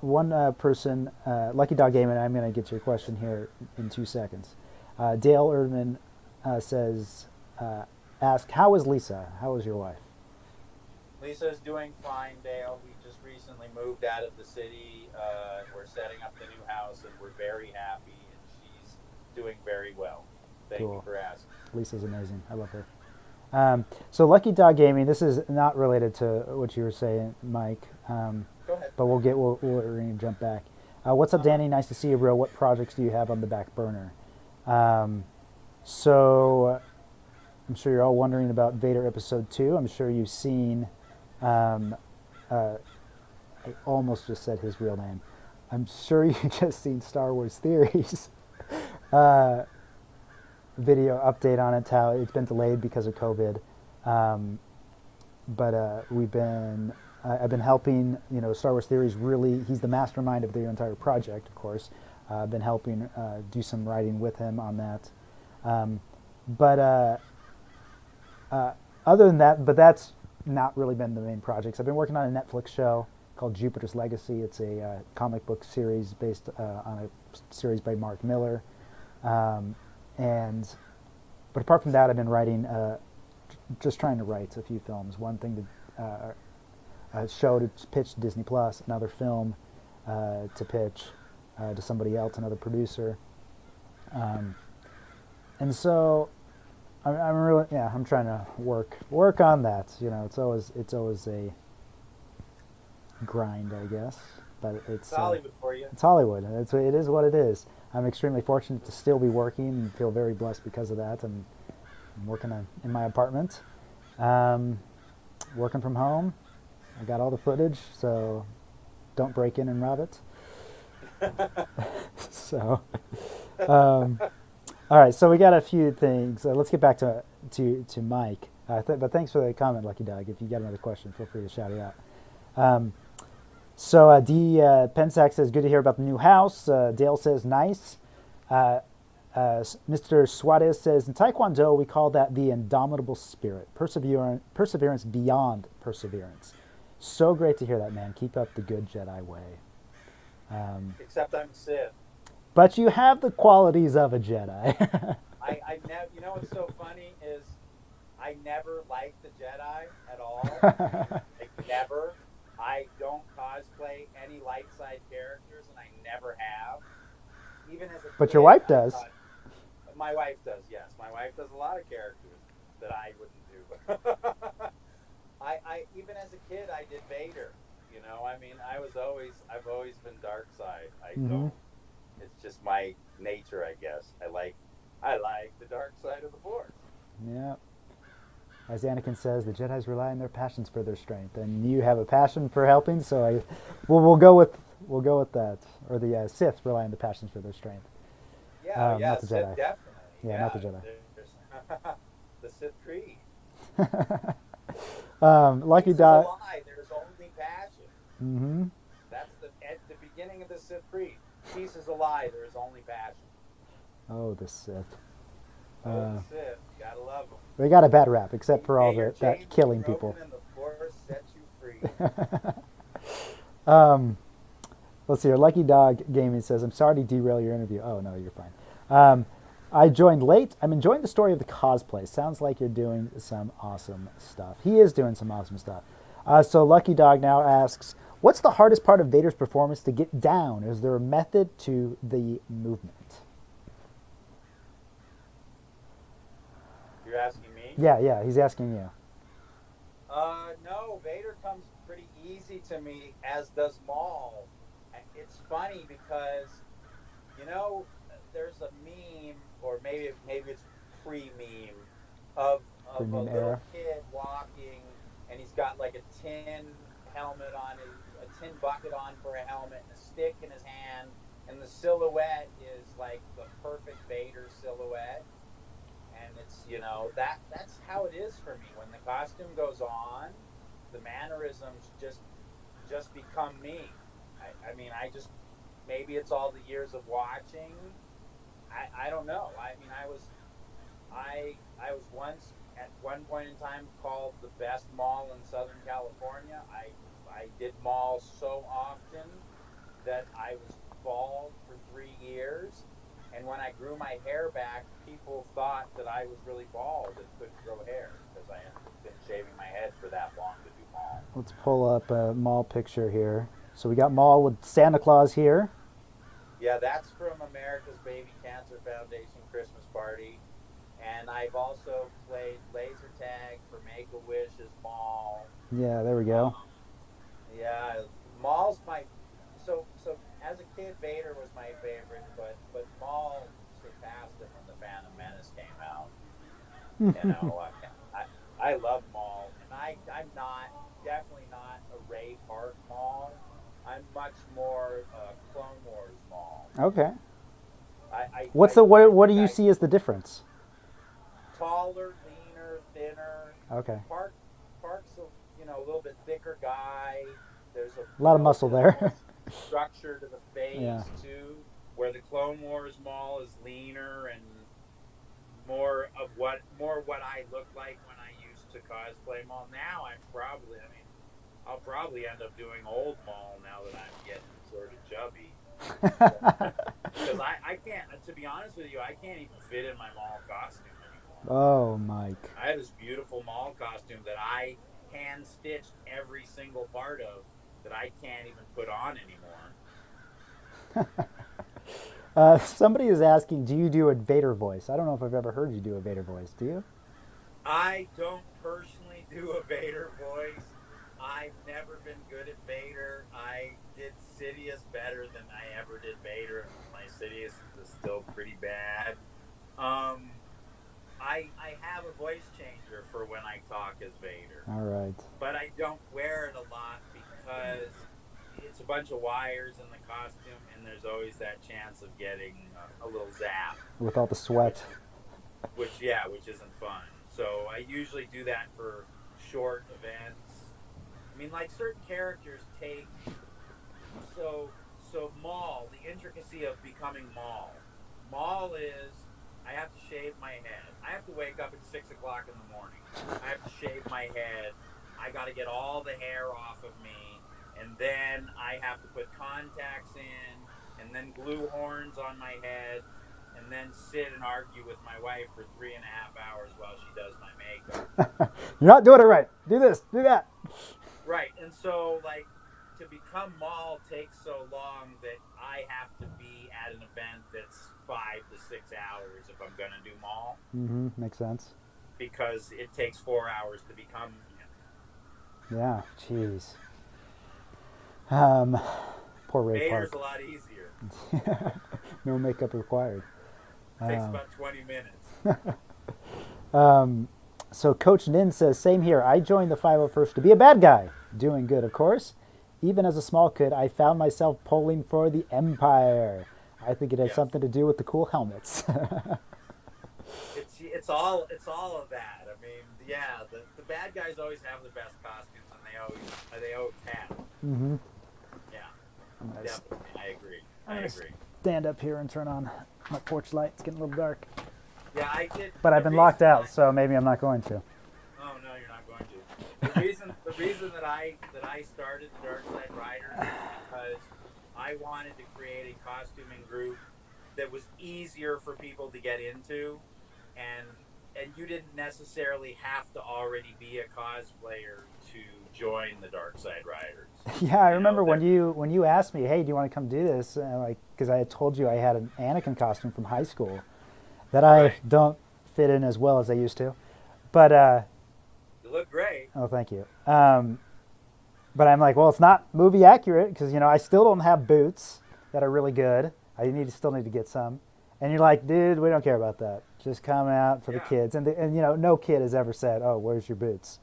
One person, Lucky Dog Gaming, I'm going to get to your question here in 2 seconds. Dale Erdman ask, how is Lisa? How is your wife? Lisa's doing fine, Dale. We just recently moved out of the city. We're setting up the new house, and we're very happy, and she's doing very well. Thank you for asking. Lisa's amazing. I love her. So Lucky Dog Gaming, this is not related to what you were saying, Mike. Go ahead. But we're going to jump back. What's up, Danny? Nice to see you, bro. What projects do you have on the back burner? So I'm sure you're all wondering about Vader Episode 2. I'm sure you've seen I almost just said his real name. I'm sure you just seen Star Wars Theories uh, video update on it. How it's been delayed because of COVID, but I've been helping. Star Wars Theories really. He's the mastermind of the entire project, of course. I've been helping do some writing with him on that. But other than that, but that's not really been the main projects. I've been working on a Netflix show called Jupiter's Legacy. It's a comic book series based on a series by Mark Miller. But apart from that, I've been writing, just trying to write a few films. One thing a show to pitch to Disney Plus, another film to pitch to somebody else, another producer. And so I'm really, I'm trying to work on that. It's always a grind, I guess. But it's Hollywood for you. It's Hollywood. It is what it is. I'm extremely fortunate to still be working and feel very blessed because of that. I'm working in my apartment, working from home. I got all the footage, so don't break in and rob it. So, all right. So we got a few things. Let's get back to Mike. But thanks for the comment, Lucky Dog. If you got another question, feel free to shout it out. So D. Pensac says, good to hear about the new house. Dale says, nice. Mr. Suarez says, in Taekwondo, we call that the indomitable spirit. Perseverance beyond perseverance. So great to hear that, man. Keep up the good Jedi way. Except I'm Sith. But you have the qualities of a Jedi. I never. You know what's so funny is I never liked the Jedi at all. Like never. I don't cosplay any light side characters, and I never have. Even as a but kid, your wife does. My wife does, yes. My wife does a lot of characters that I wouldn't do. I even as a kid, I did Vader. I mean, I've always been Darkside. I don't. It's just my nature, I guess. I like the dark side of the Force. Yeah. As Anakin says, the Jedis rely on their passions for their strength, and you have a passion for helping. So we'll go with that, or the Sith rely on the passions for their strength. Yeah, not the Sith, Jedi. definitely. Yeah, not the Jedi. The Sith Creed. Lucky Dog. Peace is a lie. There's only passion. Mm-hmm. That's at the beginning of the Sith Creed. Peace is a lie. There is only passion. Oh, the Sith. The Sith. You gotta love them. They got a bad rap, except for all that killing people. And the Force sets you free. Let's see here. Lucky Dog Gaming says, I'm sorry to derail your interview. Oh, no, you're fine. I joined late. I'm enjoying the story of the cosplay. Sounds like you're doing some awesome stuff. He is doing some awesome stuff. So Lucky Dog now asks, what's the hardest part of Vader's performance to get down? Is there a method to the movement? You're asking me? Yeah, he's asking you. No, Vader comes pretty easy to me, as does Maul. It's funny because, there's a meme, or maybe it's pre-meme, of a little kid walking, and he's got like a tin helmet on, a tin bucket on for a helmet, and a stick in his hand, and the silhouette is like the perfect Vader silhouette. And it's, that's how it is for me. When the costume goes on, the mannerisms just become me. I mean, maybe it's all the years of watching. I don't know. I mean, I was once at one point in time called the best mall in Southern California. I did malls so often that I was bald for 3 years. And when I grew my hair back, people thought that I was really bald and couldn't grow hair because I had been shaving my head for that long to do mall. Let's pull up a mall picture here. So we got Maul with Santa Claus here. Yeah, that's from America's Baby Cancer Foundation Christmas Party. And I've also played laser tag for Make-A-Wish as Maul. Yeah, there we go. Yeah, Maul's my... So as a kid, Vader was my favorite, but Maul surpassed it when the Phantom Menace came out. I love Maul, and I'm definitely not a Ray Park Maul. I'm much more Clone Wars Maul. Okay. I What do think you I see as the difference? taller, leaner, thinner. Okay. Park's a little bit thicker guy. There's A lot of a muscle bit more there. structure to the Yeah. face too. Where the Clone Wars Maul is leaner and more what I look like when I used to cosplay Maul. Now I'll probably end up doing old Maul now that I'm getting sort of chubby. Because I can't, to be honest with you, I can't even fit in my Maul costume anymore. Oh, Mike. I have this beautiful Maul costume that I hand stitched every single part of that I can't even put on anymore. Somebody is asking, do you do a Vader voice? I don't know if I've ever heard you do a Vader voice. Do you? I don't personally do a Vader voice. I've never been good at Vader. I did Sidious better than I ever did Vader, and my Sidious is still pretty bad. I have a voice changer for when I talk as Vader. All right. But I don't wear it a lot because it's a bunch of wires in the costume, and there's always that chance of getting a little zap. With all the sweat. Which isn't fun. So I usually do that for short events. I mean, like certain characters take so Maul, the intricacy of becoming Maul. Maul is I have to shave my head. I have to wake up at 6 o'clock in the morning. I have to shave my head. I got to get all the hair off of me, and then I have to put contacts in, and then glue horns on my head, and then sit and argue with my wife for 3.5 hours while she does my makeup. You're not doing it right. Do this, do that. Right, and so like to become Maul takes so long that I have to be at an event that's 5 to 6 hours if I'm gonna do Maul. Mm-hmm. Makes sense. Because it takes 4 hours to become him. Yeah. Jeez. Poor Ray Vader's Park. a lot easier. No makeup required. Takes about 20 minutes. So Coach Nin says, same here. I joined the 501st to be a bad guy. Doing good, of course. Even as a small kid, I found myself polling for the Empire. I think it has something to do with the cool helmets. It's all of that. I mean, yeah, the bad guys always have the best costumes, and they always have. Mm-hmm. Yeah, definitely. I agree. Stand up here and turn on my porch light. It's getting a little dark. Yeah, I did. But I've been locked out, so maybe I'm not going to. Oh no, you're not going to. The reason that I started the Darkside Riders is because I wanted to create a costuming group that was easier for people to get into, and you didn't necessarily have to already be a cosplayer to join the Darkside Riders. Yeah, I remember when you asked me, hey, do you want to come do this? Because I had told you I had an Anakin costume from high school that I don't fit in as well as I used to. But you look great. Oh, thank you. But I'm like, well, it's not movie accurate because I still don't have boots that are really good. I still need to get some. And you're like, dude, we don't care about that. Just come out for the kids. And no kid has ever said, oh, where's your boots?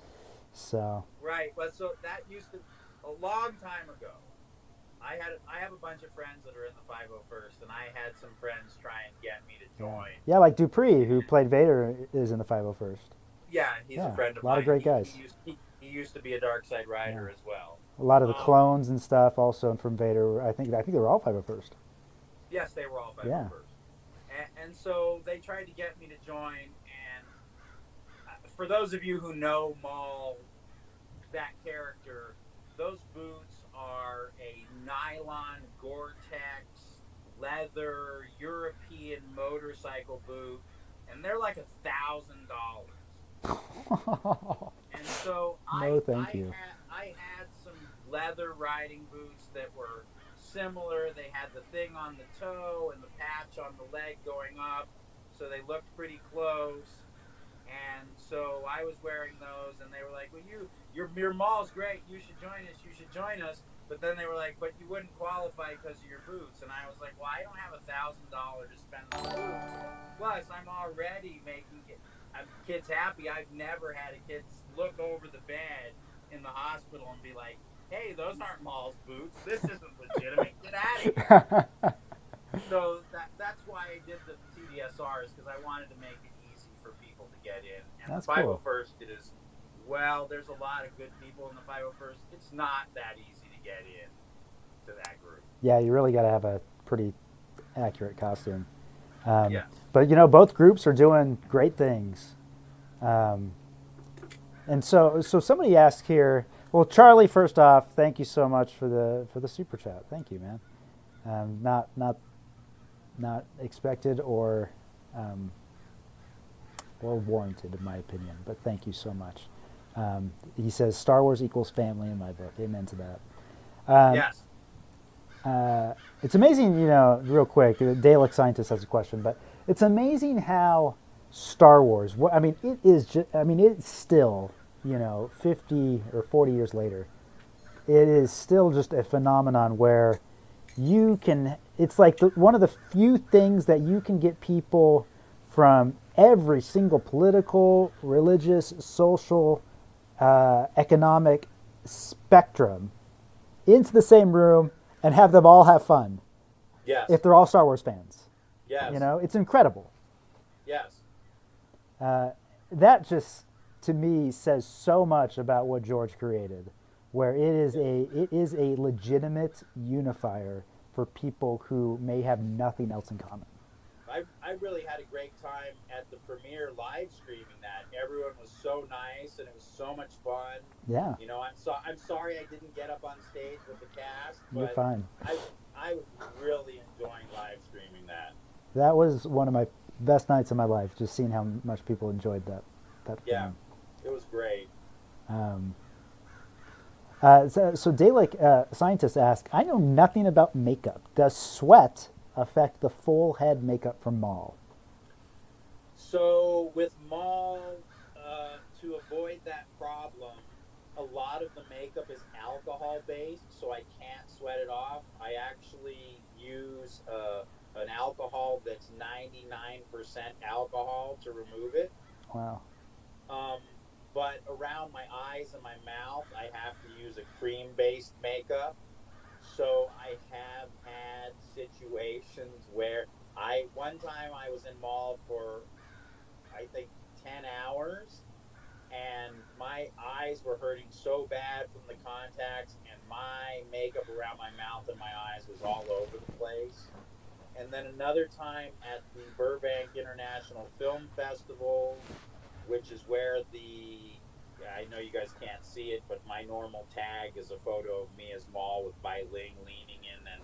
So. Right. Well, so that used to a long time ago. I have a bunch of friends that are in the 501st, and I had some friends try and get me to join. Yeah, like Dupree, who played Vader, is in the 501st. Yeah, he's a friend of mine. A lot of great guys. He used to be a Darkside Rider as well. A lot of the clones and stuff also from Vader. I think they were all 501st. Yes, they were all 501st. Yeah. And so they tried to get me to join. And for those of you who know Maul, that character, those boots are a nylon Gore-Tex leather European motorcycle boot, and they're like $1,000. And so I had some leather riding boots that were similar. They had the thing on the toe and the patch on the leg going up, so they looked pretty close. And so I was wearing those, and they were like, well, your Maul's great. You should join us. But then they were like, but you wouldn't qualify because of your boots. And I was like, well, I don't have $1,000 to spend on boots. Plus, I'm already making kids happy. I've never had a kid look over the bed in the hospital and be like, hey, those aren't Maul's boots. This isn't legitimate. Get out of here. So that's why I did the TDSRs, because I wanted to make it easy for people to get in. And That's the cool. 501st is, well, there's a lot of good people in the 501st. It's not that easy to get in to that group. Yeah, you really got to have a pretty accurate costume. Yes. But both groups are doing great things. Um, and so somebody asked here. Well, Charlie, first off, thank you so much for the super chat. Thank you, man. Not expected um, or warranted, in my opinion. But thank you so much. He says Star Wars equals family in my book. Amen to that. Yes. It's amazing, real quick, Dalek Scientist has a question, but it's amazing how Star Wars, it is just, it's still, 50 or 40 years later, it is still just a phenomenon where it's like one of the few things that you can get people from every single political, religious, social, economic spectrum into the same room and have them all have fun. Yes. If they're all Star Wars fans. Yes. It's incredible. Yes. That just, to me, says so much about what George created, where it is a legitimate unifier for people who may have nothing else in common. I really had a great time at the premiere live streaming that. Everyone was so nice and it was so much fun. Yeah. I'm sorry I didn't get up on stage with the cast, but You're fine. I was really enjoying live streaming that. That was one of my best nights of my life, just seeing how much people enjoyed that film. Yeah, it was great. So Dalek Scientist asked, I know nothing about makeup. Does sweat affect the full head makeup from Maul? So with Maul, to avoid that problem, a lot of the makeup is alcohol based, so I can't sweat it off. I actually use an alcohol that's 99% alcohol to remove it. Wow. But around my eyes and my mouth, I have to use a cream based makeup. So I have had situations where one time I was in Mall for, I think, 10 hours, and my eyes were hurting so bad from the contacts, and my makeup around my mouth and my eyes was all over the place. And then another time at the Burbank International Film Festival, which is where I know you guys can't see it, but my normal tag is a photo of me as Maul with Bai Ling leaning in and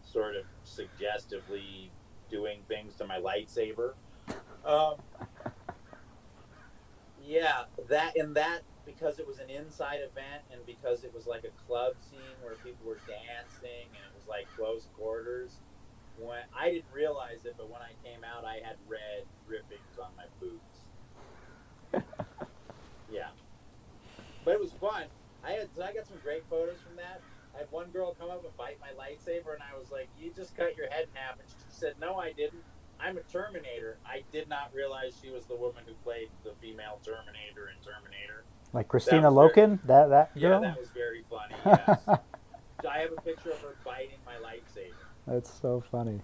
sort of suggestively doing things to my lightsaber. Yeah, that because it was an inside event and because it was like a club scene where people were dancing and it was like close quarters. When I didn't realize it, but when I came out, I had red drippings on my boots. Yeah, but it was fun. I got some great photos from that. I had one girl come up and bite my lightsaber, and I was like, "You just cut your head in half." And she said, "No, I didn't. I'm a Terminator." I did not realize she was the woman who played the female Terminator in Terminator. Like Christina Loken, that girl? Yeah, that was very funny. Yes. I have a picture of her biting my lightsaber. That's so funny.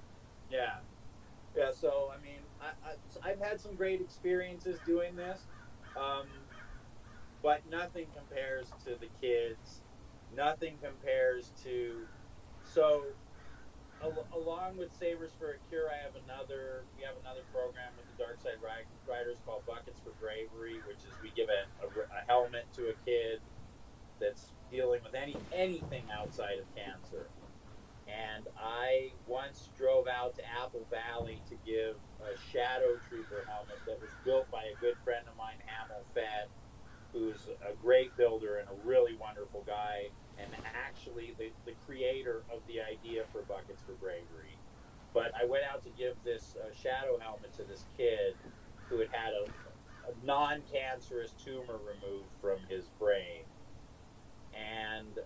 Yeah. Yeah. So I mean, I've had some great experiences doing this. But nothing compares to the kids. Nothing compares to. So, along with Sabers for a Cure, we have another program with the Darkside Riders called Buckets for Bravery, which is we give a helmet to a kid that's dealing with anything outside of cancer. And I once drove out to Apple Valley to give a Shadow Trooper helmet that was built by a good friend of mine, Hamill Fett, who's a great builder and a really wonderful guy, and actually the creator of the idea for Buckets for Bravery. But I went out to give this Shadow helmet to this kid who had had a non-cancerous tumor removed from his brain. And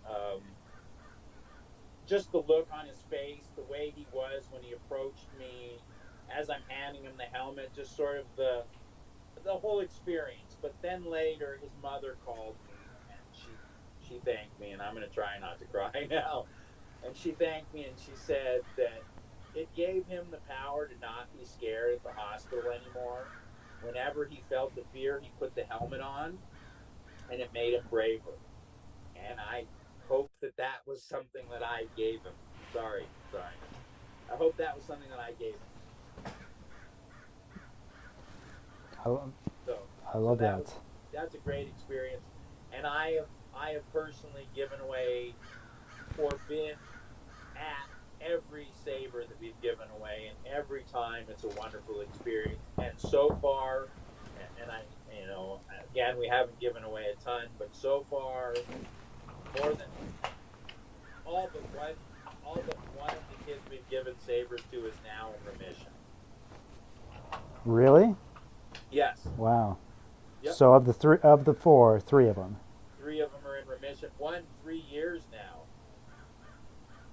just the look on his face, the way he was when he approached me as I'm handing him the helmet, just sort of the whole experience. But then later his mother called me and she thanked me, and I'm going to try not to cry now. And she thanked me, and she said that it gave him the power to not be scared at the hospital anymore. Whenever he felt the fear, he put the helmet on, and it made him braver. And I hope that that was something that I gave him. Sorry, sorry. I hope that was something that I gave him. So, I love that that. that's a great experience, and I have personally given away or been at every saber that we've given away, and every time it's a wonderful experience. And so far, and I, again, we haven't given away a ton, but so far, more than all but one of the kids we've given sabers to is now in remission. Really? Yes. Wow. Yep. So of the four, three of them. 3 of them are in remission. 3 years now.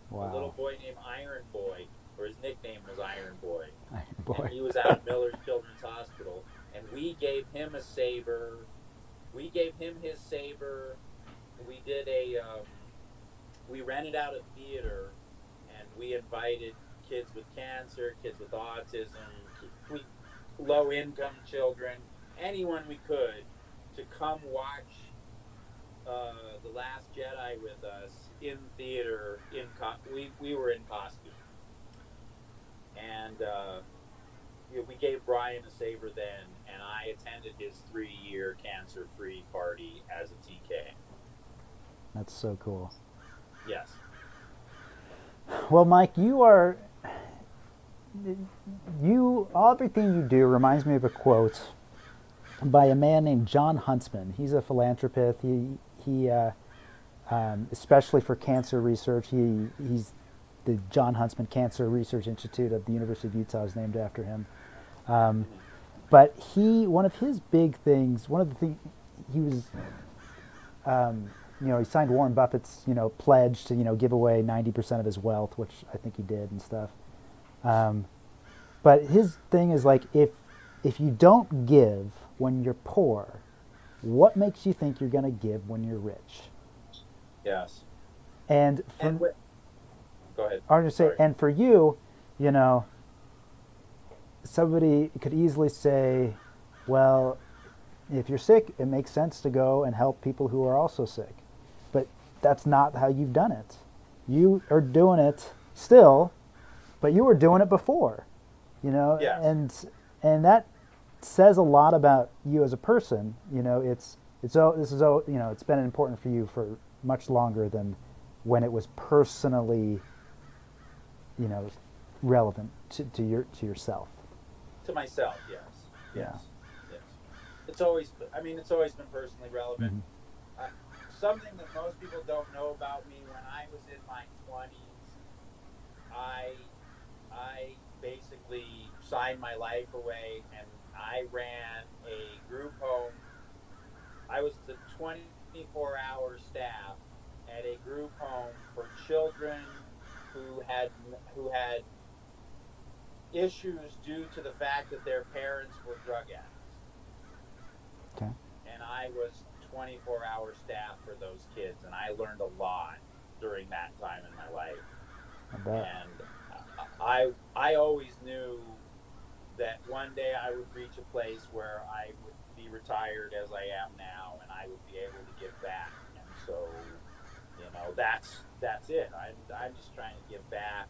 Wow. A little boy named Iron Boy, or his nickname was Iron Boy. Iron Boy. And he was out at Miller's Children's Hospital, and we gave him a saber. We gave him his saber. We did we rented out a theater, and we invited kids with cancer, kids with autism, low-income children, anyone we could, to come watch The Last Jedi with us in theater. We were in costume, and we gave Brian a saber then, and I attended his 3-year cancer-free party as a TK. That's so cool. Yes. Well, Mike, everything you do reminds me of a quote by a man named John Huntsman. He's a philanthropist. He especially for cancer research, he's the John Huntsman Cancer Research Institute at the University of Utah is named after him. But one of his big things, one of the things he was, he signed Warren Buffett's, pledge to, give away 90% of his wealth, which I think he did and stuff. But his thing is like, if you don't give when you're poor, what makes you think you're going to give when you're rich? Yes. And go ahead. I was going to say, Sorry. and for you, somebody could easily say, well, if you're sick, it makes sense to go and help people who are also sick. But that's not how you've done it. You are doing it still, but you were doing it before, Yes. and that says a lot about you as a person. It's been important for you for much longer than when it was personally, relevant to yourself. To myself, yes. Yeah. Yes. It's always been personally relevant. Mm-hmm. Something that most people don't know about me: when I was in my 20s, I basically signed my life away, and I ran a group home. I was the 24-hour staff at a group home for children who had issues due to the fact that their parents were drug addicts. Okay. And I was 24-hour staff for those kids, and I learned a lot during that time in my life. I bet. And I always knew that one day I would reach a place where I would be retired as I am now, and I would be able to give back. And so, that's it. I'm just trying to give back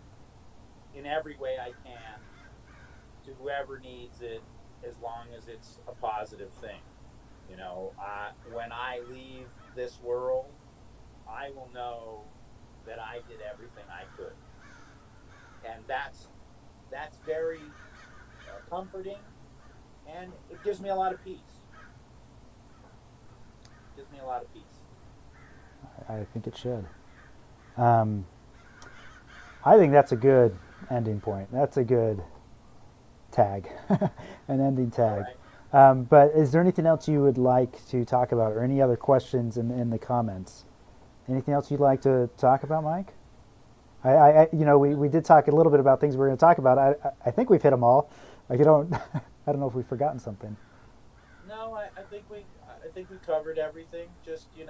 in every way I can to whoever needs it, as long as it's a positive thing. When I leave this world, I will know that I did everything I could, and that's very comforting, and it gives me a lot of peace. I think it should. I think that's a good ending point. That's a good tag, an ending tag. Right. But is there anything else you would like to talk about, or any other questions in the comments? Anything else you'd like to talk about, Mike? We did talk a little bit about things we were going to talk about. I think we've hit them all. I don't know if we've forgotten something. No, I think we covered everything. Just if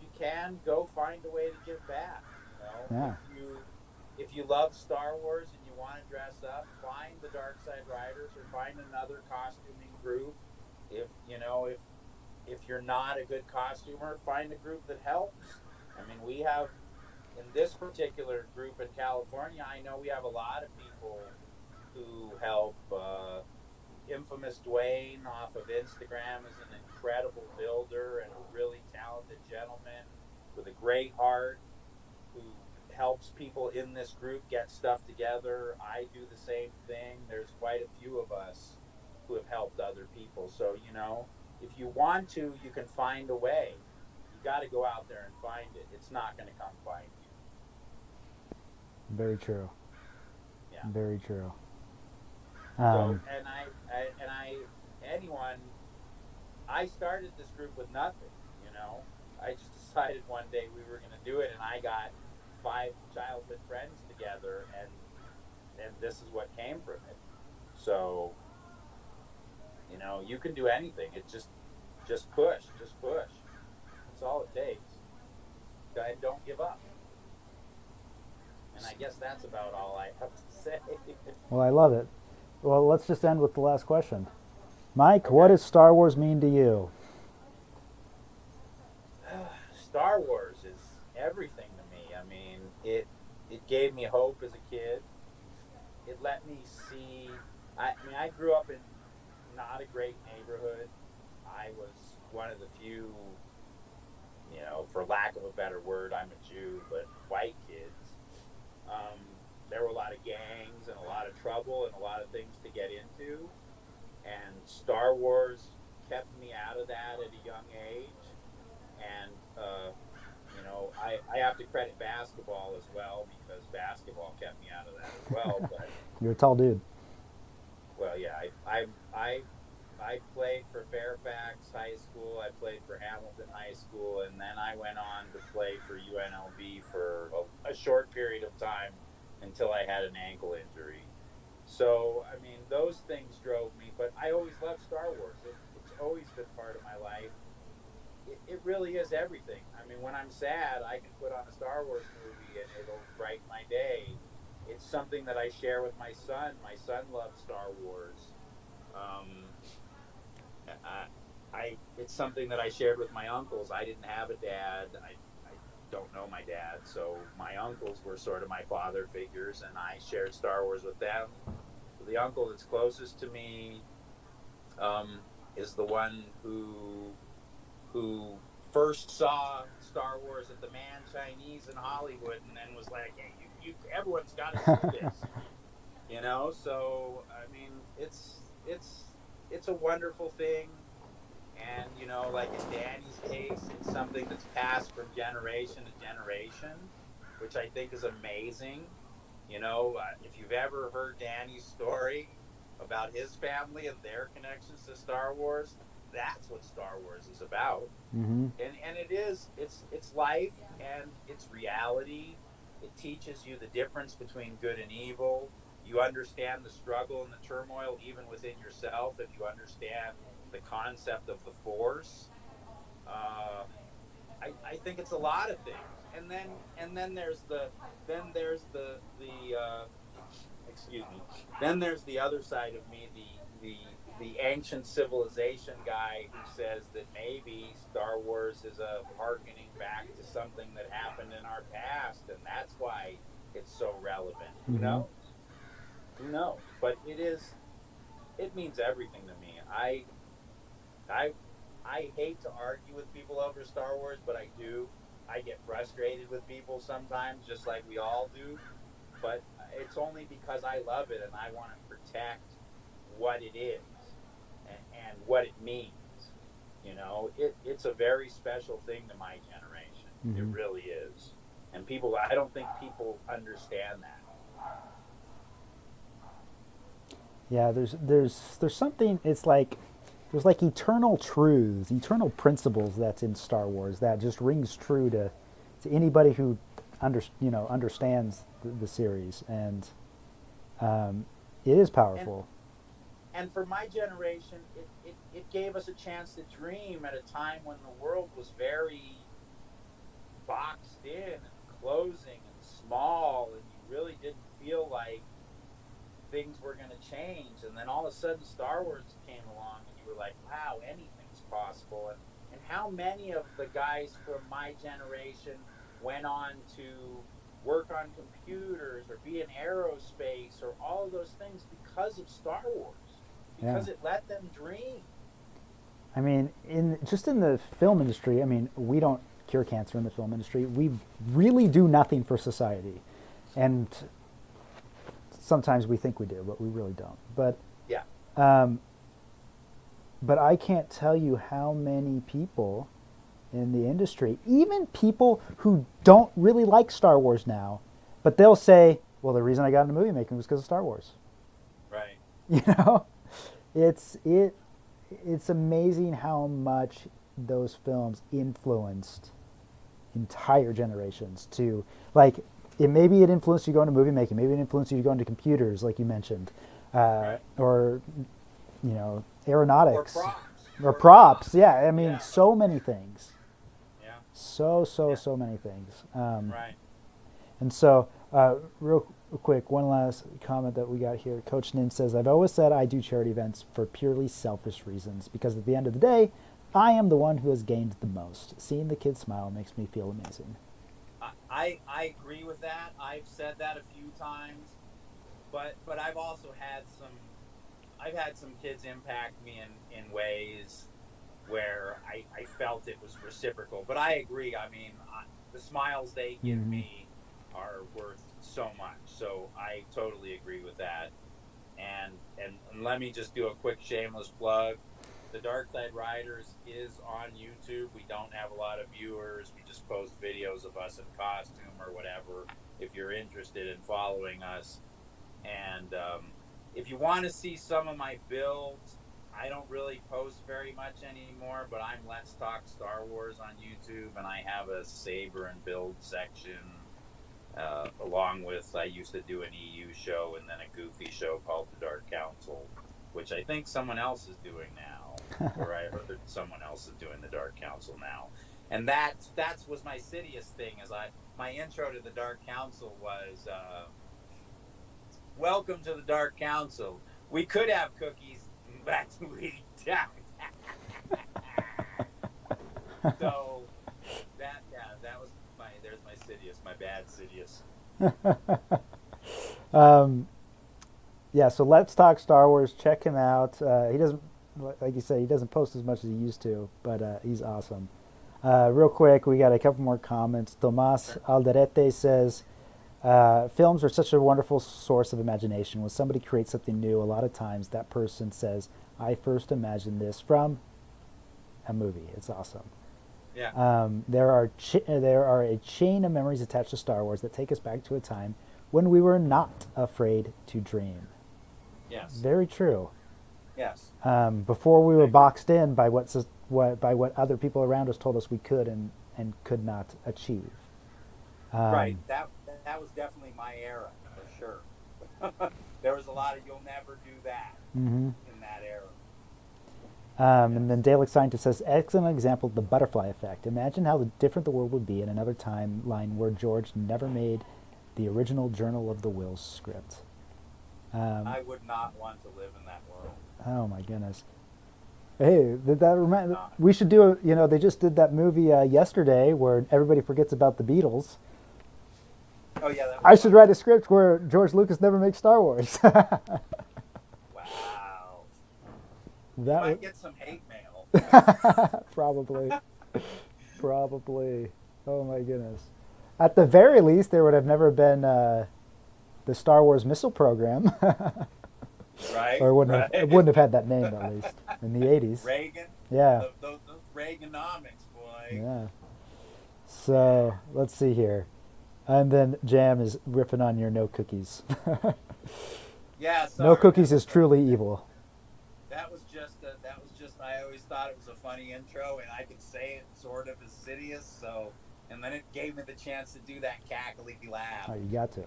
you can go find a way to give back. Yeah. If you love Star Wars and you want to dress up, find the Darkside Riders or find another costuming group. If you're not a good costumer, find a group that helps. I mean, we have in this particular group in California, I know we have a lot of people who help. Infamous Dwayne off of Instagram is an incredible builder and a really talented gentleman with a great heart who helps people in this group get stuff together. I do the same thing. There's quite a few of us who have helped other people. So, if you want to, you can find a way. You got to go out there and find it. It's not going to come find you. Very true. Yeah. Very true. So, anyone, I started this group with nothing, I just decided one day we were going to do it, and I got 5 childhood friends together, and this is what came from it. So, you can do anything. It just push. That's all it takes. And don't give up. And I guess that's about all I have to say. Well, I love it. Well, let's just end with the last question. Mike, Okay. what does Star Wars mean to you? Star Wars is everything to me. I mean, it gave me hope as a kid. It let me see. I grew up in not a great neighborhood. I was one of the few, for lack of a better word, I'm a Jew, but white kids. There were a lot of gangs and a lot of trouble and a lot of things to get into. And Star Wars kept me out of that at a young age. And, I have to credit basketball as well, because basketball kept me out of that as well. But You're a tall dude. well, yeah, I played for Fairfax High School. I played for Hamilton High School, and then I went on to play for UNLV for a short period of time until I had an ankle injury. So, I mean, those things drove me, but I always loved Star Wars. It's always been part of my life. It really is everything. I mean, when I'm sad, I can put on a Star Wars movie and it'll brighten my day. It's something that I share with my son. My son loves Star Wars. It's something that I shared with my uncles. I didn't have a dad. I don't know my dad, so my uncles were sort of my father figures, and I shared Star Wars with them. The uncle that's closest to me is the one who first saw Star Wars at the Man Chinese in Hollywood, and then was like, "Hey, everyone's got to see this," So I mean, it's a wonderful thing, and like in Danny's case, it's something that's passed from generation to generation, which I think is amazing. If you've ever heard Danny's story about his family and their connections to Star Wars, that's what Star Wars is about. Mm-hmm. And it's life and it's reality. It teaches you the difference between good and evil. You understand the struggle and the turmoil even within yourself if you understand the concept of the Force. I think it's a lot of things. And then excuse me. Then there's the other side of me, the ancient civilization guy who says that maybe Star Wars is a harkening back to something that happened in our past, and that's why it's so relevant. Mm-hmm. Who knows? But it means everything to me. I hate to argue with people over Star Wars, but I do. I get frustrated with people sometimes, just like we all do. But it's only because I love it and I want to protect what it is and what it means. It's a very special thing to my generation. Mm-hmm. It really is. And I don't think people understand that. Yeah, there's something. It's like there's like eternal truths, eternal principles that's in Star Wars that just rings true to anybody who understands the series, and it is powerful. and for my generation, it gave us a chance to dream at a time when the world was very boxed in and closing and small, and you really didn't feel like things were going to change. And then all of a sudden Star Wars came along and you were like, wow, anything's possible. And how many of the guys from my generation went on to work on computers or be in aerospace or all of those things because of Star Wars, because it let them dream. I mean, just in the film industry, I mean, we don't cure cancer in the film industry. We really do nothing for society. And sometimes we think we do, but we really don't. But yeah. But I can't tell you how many people in the industry, even people who don't really like Star Wars now, but they'll say, well, the reason I got into movie making was because of Star Wars. Right. You know? It's amazing how much those films influenced entire generations to, like, maybe it influenced you going to movie making, maybe it influenced you going to computers, like you mentioned, right. or, you know, aeronautics. Or props. Yeah, I mean, so many things. Yeah. So many things. Right. And so, real quick, one last comment that we got here. Coach Nin says, I've always said I do charity events for purely selfish reasons because at the end of the day, I am the one who has gained the most. Seeing the kids smile makes me feel amazing. I agree with that. I've said that a few times, but I've also had some kids impact me in ways where I felt it was reciprocal. But I agree. I mean, the smiles they give me are worth so much. So I totally agree with that. And let me just do a quick shameless plug. The Darkside Riders is on YouTube. We don't have a lot of viewers. We just post videos of us in costume or whatever if you're interested in following us. And if you want to see some of my builds, I don't really post very much anymore, but I'm Let's Talk Star Wars on YouTube, and I have a Saber and build section along with, I used to do an EU show and then a goofy show called The Dark Council, which I think someone else is doing now. Or I heard someone else is doing the Dark Council now, and that was my Sidious thing. My intro to the Dark Council was, "Welcome to the Dark Council. We could have cookies, but we don't." So that was there's my Sidious, my bad Sidious. Yeah, so Let's Talk Star Wars. Check him out. He doesn't, like you say, he doesn't post as much as he used to, but he's awesome. Real quick, we got a couple more comments. Tomas Alderete says, films are such a wonderful source of imagination. When somebody creates something new, a lot of times that person says, I first imagined this from a movie. It's awesome. Yeah. There are a chain of memories attached to Star Wars that take us back to a time when we were not afraid to dream. Yes. Very true. Yes. Before we were boxed in by what other people around us told us we could and could not achieve. Right. That was definitely my era for sure. There was a lot of "you'll never do that" in that era. And then Dalek Scientist says, excellent example of the butterfly effect. Imagine how different the world would be in another timeline where George never made the original Journal of the Wills script. I would not want to live in that world. Oh my goodness! Hey, did that remind? We should do they just did that movie yesterday where everybody forgets about the Beatles. Oh yeah. I should write a script where George Lucas never makes Star Wars. Wow. That might get some hate mail. Probably. Oh my goodness! At the very least, there would have never been the Star Wars missile program. Right. Or it wouldn't have had that name at least in the 80s. Reagan. Yeah. Those Reaganomics, boy. Yeah. So let's see here, and then Jam is riffing on your no cookies. Yeah. Sorry. No cookies is truly evil. That was just. I always thought it was a funny intro, and I could say it sort of as Sidious. So, and then it gave me the chance to do that cackly laugh. Oh, you got to.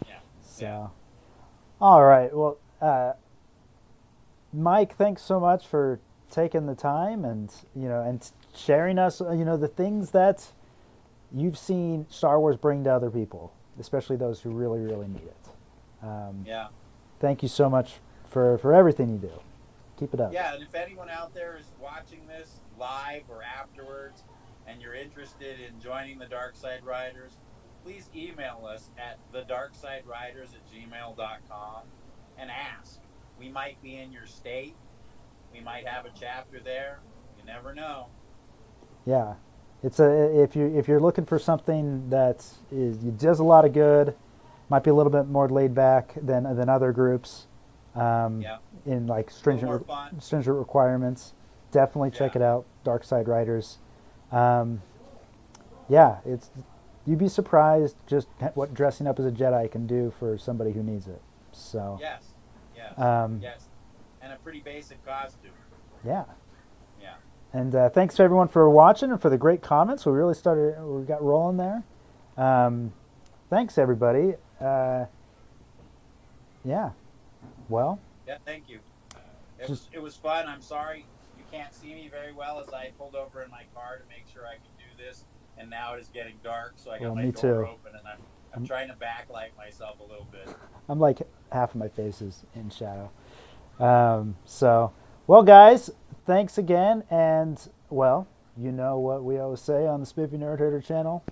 Yeah. So, all right. Well, Mike, thanks so much for taking the time and and sharing us the things that you've seen Star Wars bring to other people, especially those who really really need it. Yeah. Thank you so much for everything you do. Keep it up. Yeah, and if anyone out there is watching this live or afterwards and you're interested in joining the Darkside Riders, please email us at thedarksideriders@gmail.com and ask. We might be in your state. We might have a chapter there. You never know. Yeah, it's if you're looking for something that does a lot of good, might be a little bit more laid back than other groups. Yeah. In like More fun. stringent requirements, definitely check it out. Darkside Riders. Yeah, you'd be surprised just what dressing up as a Jedi can do for somebody who needs it. So Yes. Yes. Yes. And a pretty basic costume. yeah. Yeah. And thanks to everyone for watching and for the great comments. We got rolling there. Thanks everybody. Yeah. Well. Yeah, thank you. It was fun. I'm sorry you can't see me very well as I pulled over in my car to make sure I could do this. And now it is getting dark, so I got my door open, and I'm trying to backlight myself a little bit. I'm like half of my face is in shadow. Well, guys, thanks again, and well, you know what we always say on the Spiffy Nerd Herder channel.